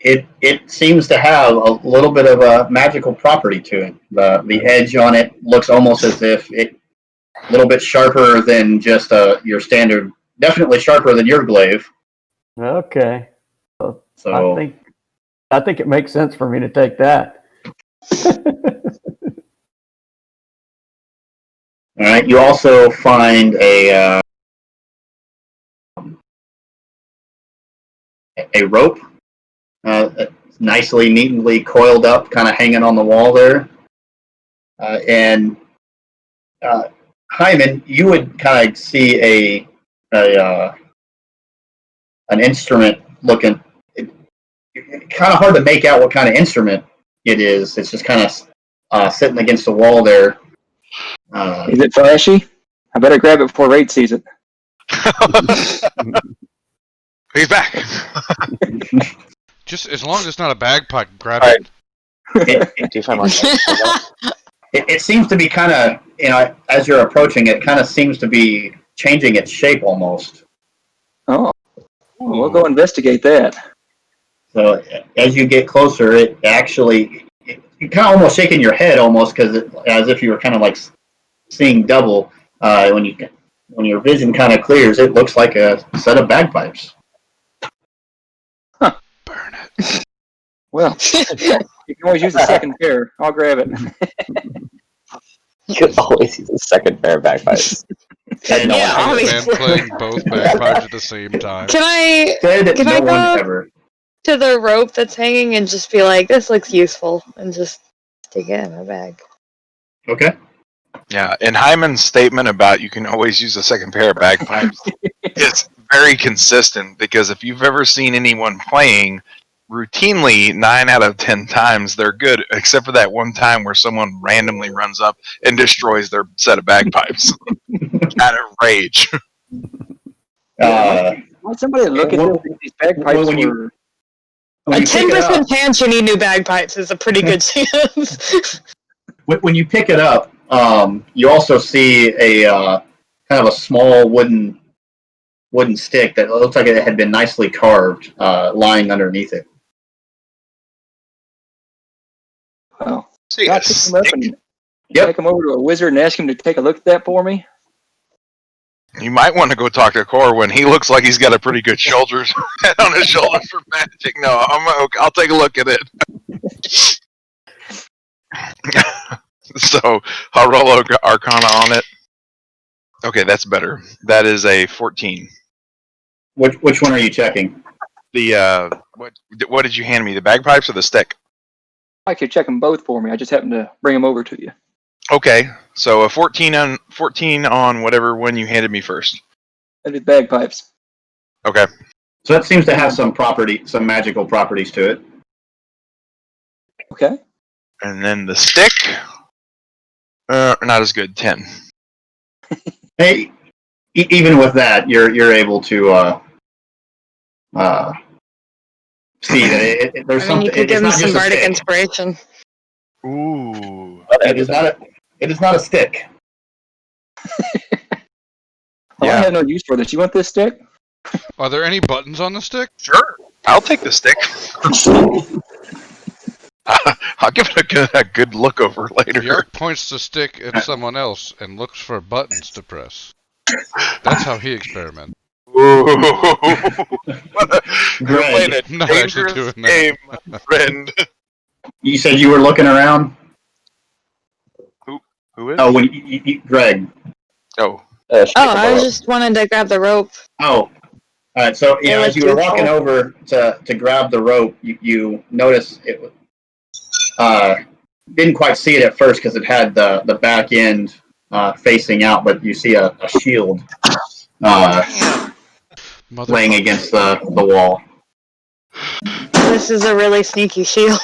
it seems to have a little bit of a magical property to it. The edge on it looks almost as if it a little bit sharper than just your standard. Definitely sharper than your glaive. Okay. So I think it makes sense for me to take that. All right. You also find a rope, neatly coiled up, kind of hanging on the wall there. And Hyman, you would kind of see an instrument looking. Kind of hard to make out what kind of instrument it is. It's just kind of sitting against the wall there. Is it flashy? I better grab it before Raid sees it. He's back. Just as long as it's not a bagpipe, grab it. It seems to be kind of, as you're approaching it, kind of seems to be changing its shape almost. Oh, we'll go investigate that. So as you get closer, it actually kind of almost shaking your head almost because as if you were kind of like seeing double. When your vision kind of clears, it looks like a set of bagpipes. Burn it. Well, you can always use a second pair. I'll grab it. You could always use a second pair of bagpipes. And Yeah, no one, Man obviously. playing both bagpipes at the same time. Can I said Can I no one go- ever. to the rope that's hanging and just be like, this looks useful, and just stick it in my bag? Okay. Yeah, and Hyman's statement about you can always use a second pair of bagpipes is very consistent because if you've ever seen anyone playing, routinely 9 out of 10 times they're good, except for that one time where someone randomly runs up and destroys their set of bagpipes out of rage. Why somebody look at well, these bagpipes when you- were... When A you pick it 10% up, chance you need new bagpipes is a pretty good chance. when you pick it up, you also see a kind of a small wooden stick that looks like it had been nicely carved, lying underneath it. Well, See, can I a pick him up stick? and Yep. take him over to a wizard and ask him to take a look at that for me? You might want to go talk to Corwin. He looks like he's got a pretty good shoulders on his shoulders for magic. No, I'll take a look at it. So I'll roll Arcana on it. Okay, that's better. That is a 14. Which one are you checking? The what did you hand me? The bagpipes or the stick? I could check them both for me. I just happened to bring them over to you. Okay, so a 14 on whatever one you handed me first. That'd be bagpipes. Okay. So that seems to have some magical properties to it. Okay. And then the stick, not as good. 10. Hey, even with that, you're able to see that there's I mean, something. you could It's give him not some just a bardic stick. inspiration. Ooh. It is not a. It is not a stick. Well, Yeah. I have no use for this. You want this stick? Are there any buttons on the stick? Sure. I'll take the stick. I'll give it a good look over later. Bjork points the stick at someone else and looks for buttons to press. That's how he experiments. Ooh. You're Greg, playing a not actually dangerous doing that. game, my friend. You said you were looking around. Who is? Oh, when Greg. Oh. Oh, I was just wanting to grab the rope. Oh, all right. So They as look you were walking useful. over to grab the rope, you notice it didn't quite see it at first because it had the back end facing out, but you see a shield laying against the wall. This is a really sneaky shield.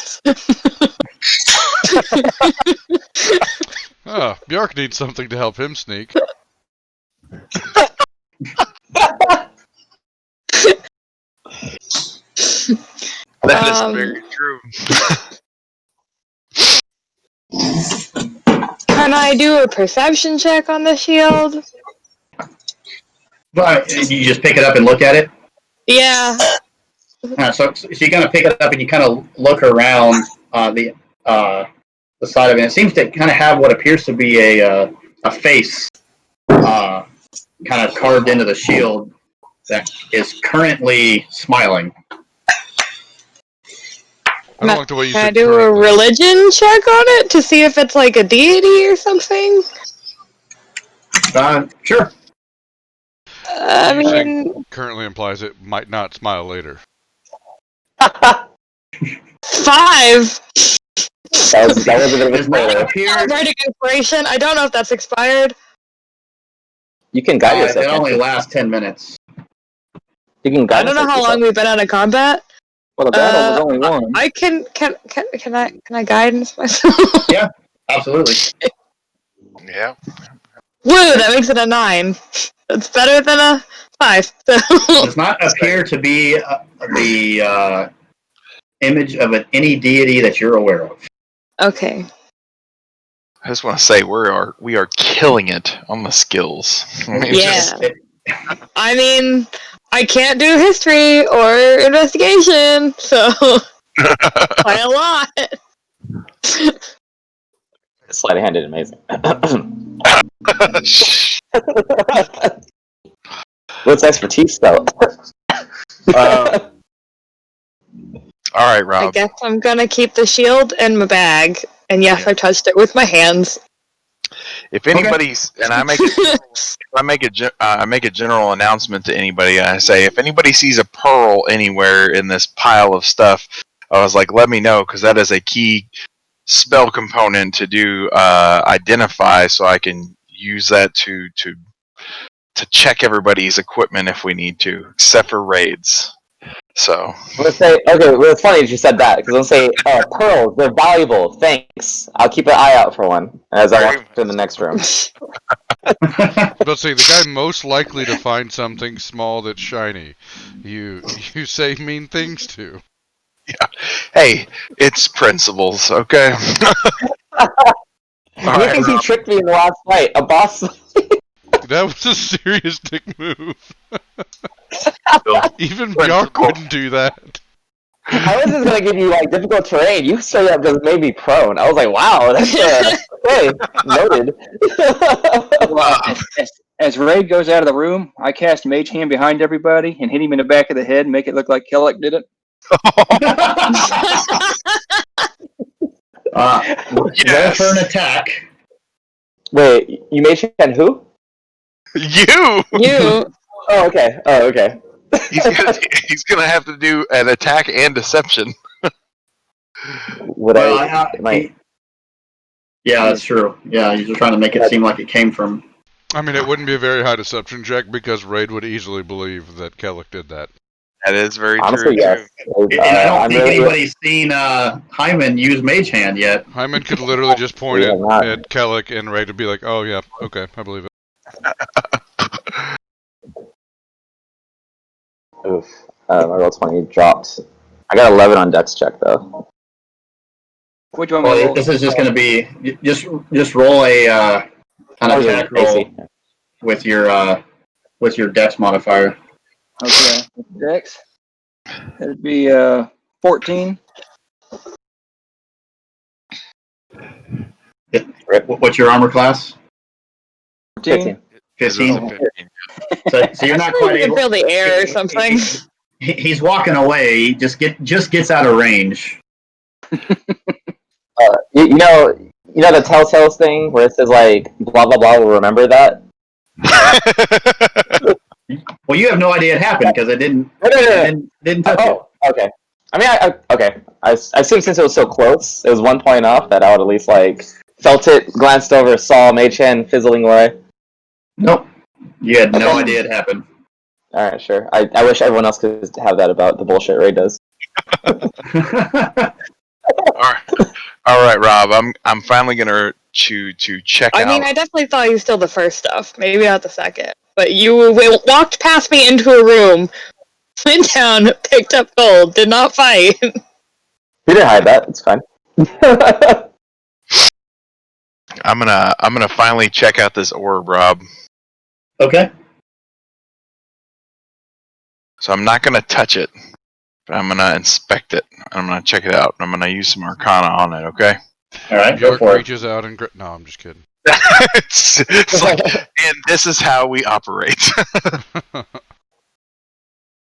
Oh, Bjork needs something to help him sneak. That is very true. Can I do a perception check on the shield? But you just pick it up and look at it. Yeah. So you kind of pick it up and you kind of look around the side of it. It seems to kind of have what appears to be a face kind of carved into the shield that is currently smiling. I don't like the way you Can I said do a currently. religion check on it to see if it's like a deity or something? Sure. I You saying mean, currently implies it might not smile later. 5. That was a bit of a Does not spoiler. appear. Bardic inspiration. I don't know if that's expired. You can guide It yourself. only can't lasts 10 minutes. you can guide I don't know yourself how long yourself. we've been out of combat. Well, the battle was only one. I can I guidance myself? Absolutely. Yeah. Woo, that makes it a 9. That's better than a 5. So. Does not appear to be the image of any deity that you're aware of. Okay. I just want to say we are killing it on the skills. I mean, Yeah. I mean, I can't do history or investigation, so by a lot. Sleight of hand did amazing. What's expertise spell? All right, I Rob. guess I'm gonna keep the shield in my bag. And yes, Yeah. I touched it with my hands. If anybody's, and I make a general announcement to anybody. I say, if anybody sees a pearl anywhere in this pile of stuff, I was like, let me know, because that is a key spell component to do identify, so I can use that to check everybody's equipment if we need to, except for raids. So I'm gonna say, okay, well, it's funny that you said that, because I'm gonna say, pearls, they're valuable, thanks. I'll keep an eye out for one as I walk in the next room. But see, the guy most likely to find something small that's shiny, you say mean things to. hey, it's principles, okay? You think he tricked me in the last fight? A boss? That was a serious dick move. Even Principle. Bjark wouldn't do that. I was just gonna give you like difficult terrain. You straight up just made me prone. I was like, wow, that's okay, noted. Well, as Raid goes out of the room, I cast Mage Hand behind everybody and hit him in the back of the head and make it look like Kellic did it. Roll for an attack. Wait, you made Shen who? You. You. Oh, okay. Oh, okay. He's gonna have to do an attack and deception. Would Yeah, that's true. Yeah, he's just trying to make it seem like it came from. I mean, it wouldn't be a very high deception check because Raid would easily believe that Kellic did that. That is very honestly, true. yes. And I don't think anybody's seen Hyman use Mage Hand yet. Hyman could literally just point We have not. at Kellic and Raid would be like, oh yeah, okay, I believe it. Oof. My roll 20 dropped. I got 11 on Dex check though. Which one? Roll? Well, this is just going to be just roll a an attack roll with your Dex modifier. Okay, Dex. That'd be 14. What's your armor class? 14. 15. So you're not quite You can able. feel the air or something. He's walking away. He just gets out of range. You know the Telltales thing where it says like blah blah blah will remember that. Well, you have no idea it happened because it didn't. Didn't touch it. Oh, okay. I mean, okay. I assume since it was so close, it was 1 point off, that I would at least like felt it, glanced over, saw Mage Hand fizzling away. Nope. You had no idea it happened. All right, sure. I wish everyone else could have that about the bullshit Ray does. All right, Rob. I'm finally gonna to check out. I mean, I definitely thought you stole the first stuff, maybe not the second. But you walked past me into a room, went down, picked up gold, did not fight. We didn't hide that. It's fine. I'm gonna finally check out this orb, Rob. Okay. So I'm not gonna touch it, but I'm gonna inspect it. I'm gonna check it out. I'm gonna use some Arcana on it. Okay. All right. Go Bjark for it. reaches out and no, I'm just kidding. it's like, and this is how we operate.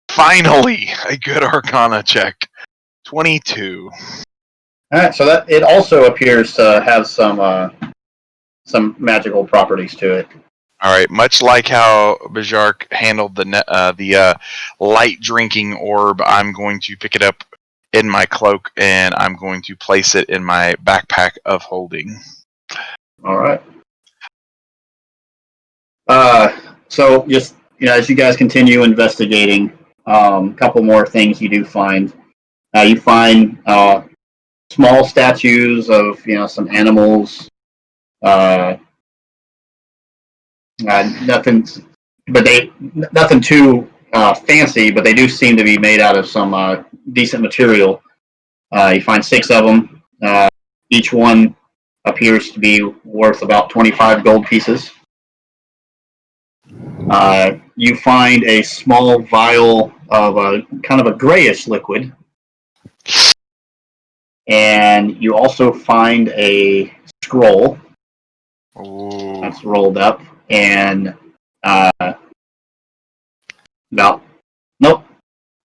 Finally, a good Arcana check. 22. All right. So that it also appears to have some magical properties to it. All right, much like how Bjark handled the light drinking orb, I'm going to pick it up in my cloak and I'm going to place it in my backpack of holding. All right. So just as you guys continue investigating, a couple more things you do find. You find small statues of some animals. Nothing too fancy, but they do seem to be made out of some decent material. You find 6 of them. Each one appears to be worth about 25 gold pieces. You find a small vial of a kind of a grayish liquid. and you also find a scroll Ooh. that's rolled up, and no, nope,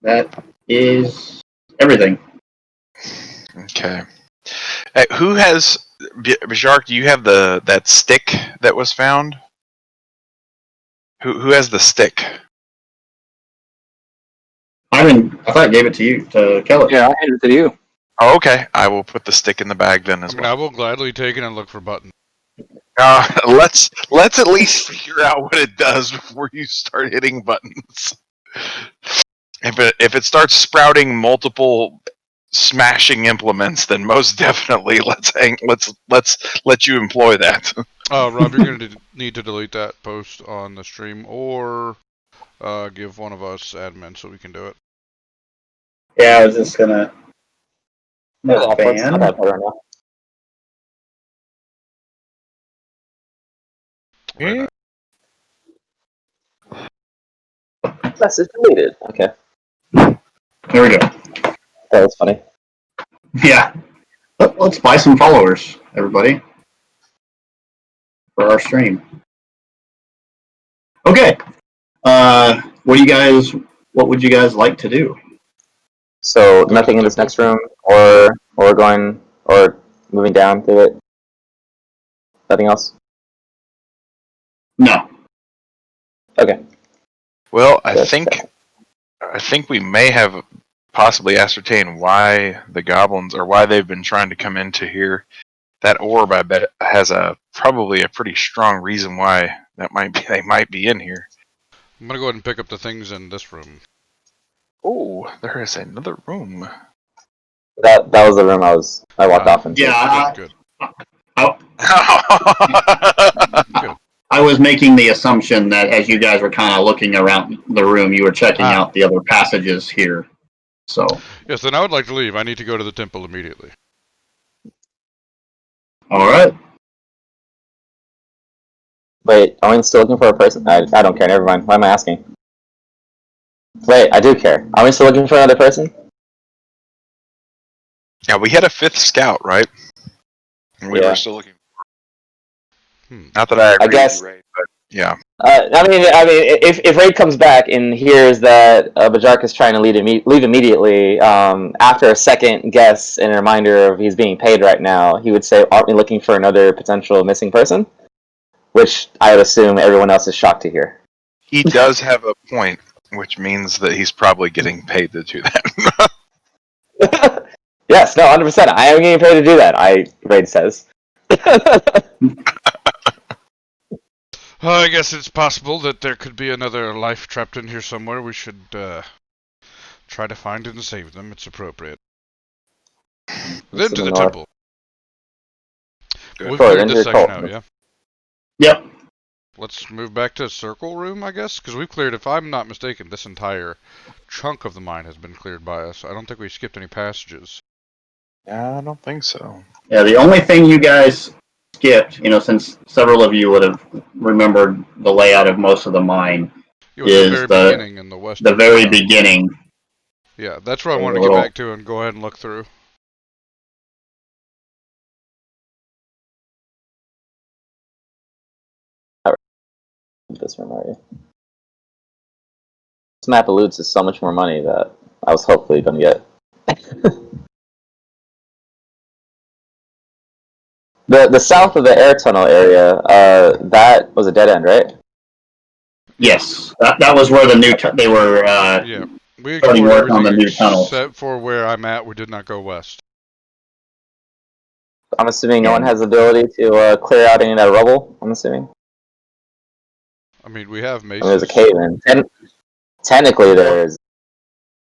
that is everything. Okay. Hey, who has Bajark? Do you have that stick that was found? Who has the stick? I thought I gave it to you, to Kelly. Yeah, I handed it to you. Oh, okay. I will put the stick in the bag then as I mean, I well. will gladly take it and look for buttons. Let's at least figure out what it does before you start hitting buttons. If it starts sprouting multiple smashing implements, then most definitely let's let you employ that. Rob, you're gonna need to delete that post on the stream, or give one of us admin so we can do it. Yeah, I was just gonna. Not I'll ban. put it on now. Very nice. Message deleted. Okay, There we go. that was funny. Yeah. Let's buy some followers, everybody, for our stream. Okay. What would you guys like to do? So nothing in this next room, or going or moving down to it. Nothing else. No. Okay. Well, I That's think we may have possibly ascertained why the goblins, or why they've been trying to come into here. That orb, I bet, has probably a pretty strong reason why they might be in here. I'm gonna go ahead and pick up the things in this room. Oh, there is another room. That was the room I walked off into. Yeah. Good. I was making the assumption that as you guys were kind of looking around the room, you were checking out the other passages here. So. Yes, then I would like to leave. I need to go to the temple immediately. All right. Wait, are we still looking for a person? I don't care. Never mind. Why am I asking? Wait, I do care. Are we still looking for another person? Yeah, we had a 5th scout, right? And we Yeah. were still looking. Not that I agree guess- with you, Ray, but yeah. I mean, if Raid comes back and hears that Bajark is trying to leave immediately, after a second guess and a reminder of he's being paid right now, he would say, "Aren't we looking for another potential missing person?" Which I would assume everyone else is shocked to hear. He does have a point, which means that he's probably getting paid to do that. Yes, no, 100%. I am getting paid to do that. Raid says. I guess it's possible that there could be another life trapped in here somewhere. We should try to find and save them. It's appropriate. Then to the north. temple. Good. We've Sorry, cleared into this the section cult. out, yeah? Yep. Let's move back to circle room, I guess? Because we've cleared, if I'm not mistaken, this entire chunk of the mine has been cleared by us. I don't think we skipped any passages. Yeah, I don't think so. Yeah, the only thing you guys skipped, since several of you would have remembered the layout of most of the mine, It was is the very beginning in the west. the very beginning. Yeah, that's where I A wanted to little- get back to and go ahead and look through. This room already. This map alludes to so much more money that I was hopefully going to get. The south of the air tunnel area, that was a dead end, right? Yes, that was where the new they were. Yeah, we starting explored work on the everything new tunnels. except for where I'm at. We did not go west. I'm assuming no one has the ability to clear out any of that rubble. I'm assuming. I mean, we have I mean, there's a maces. cave in. Technically, there is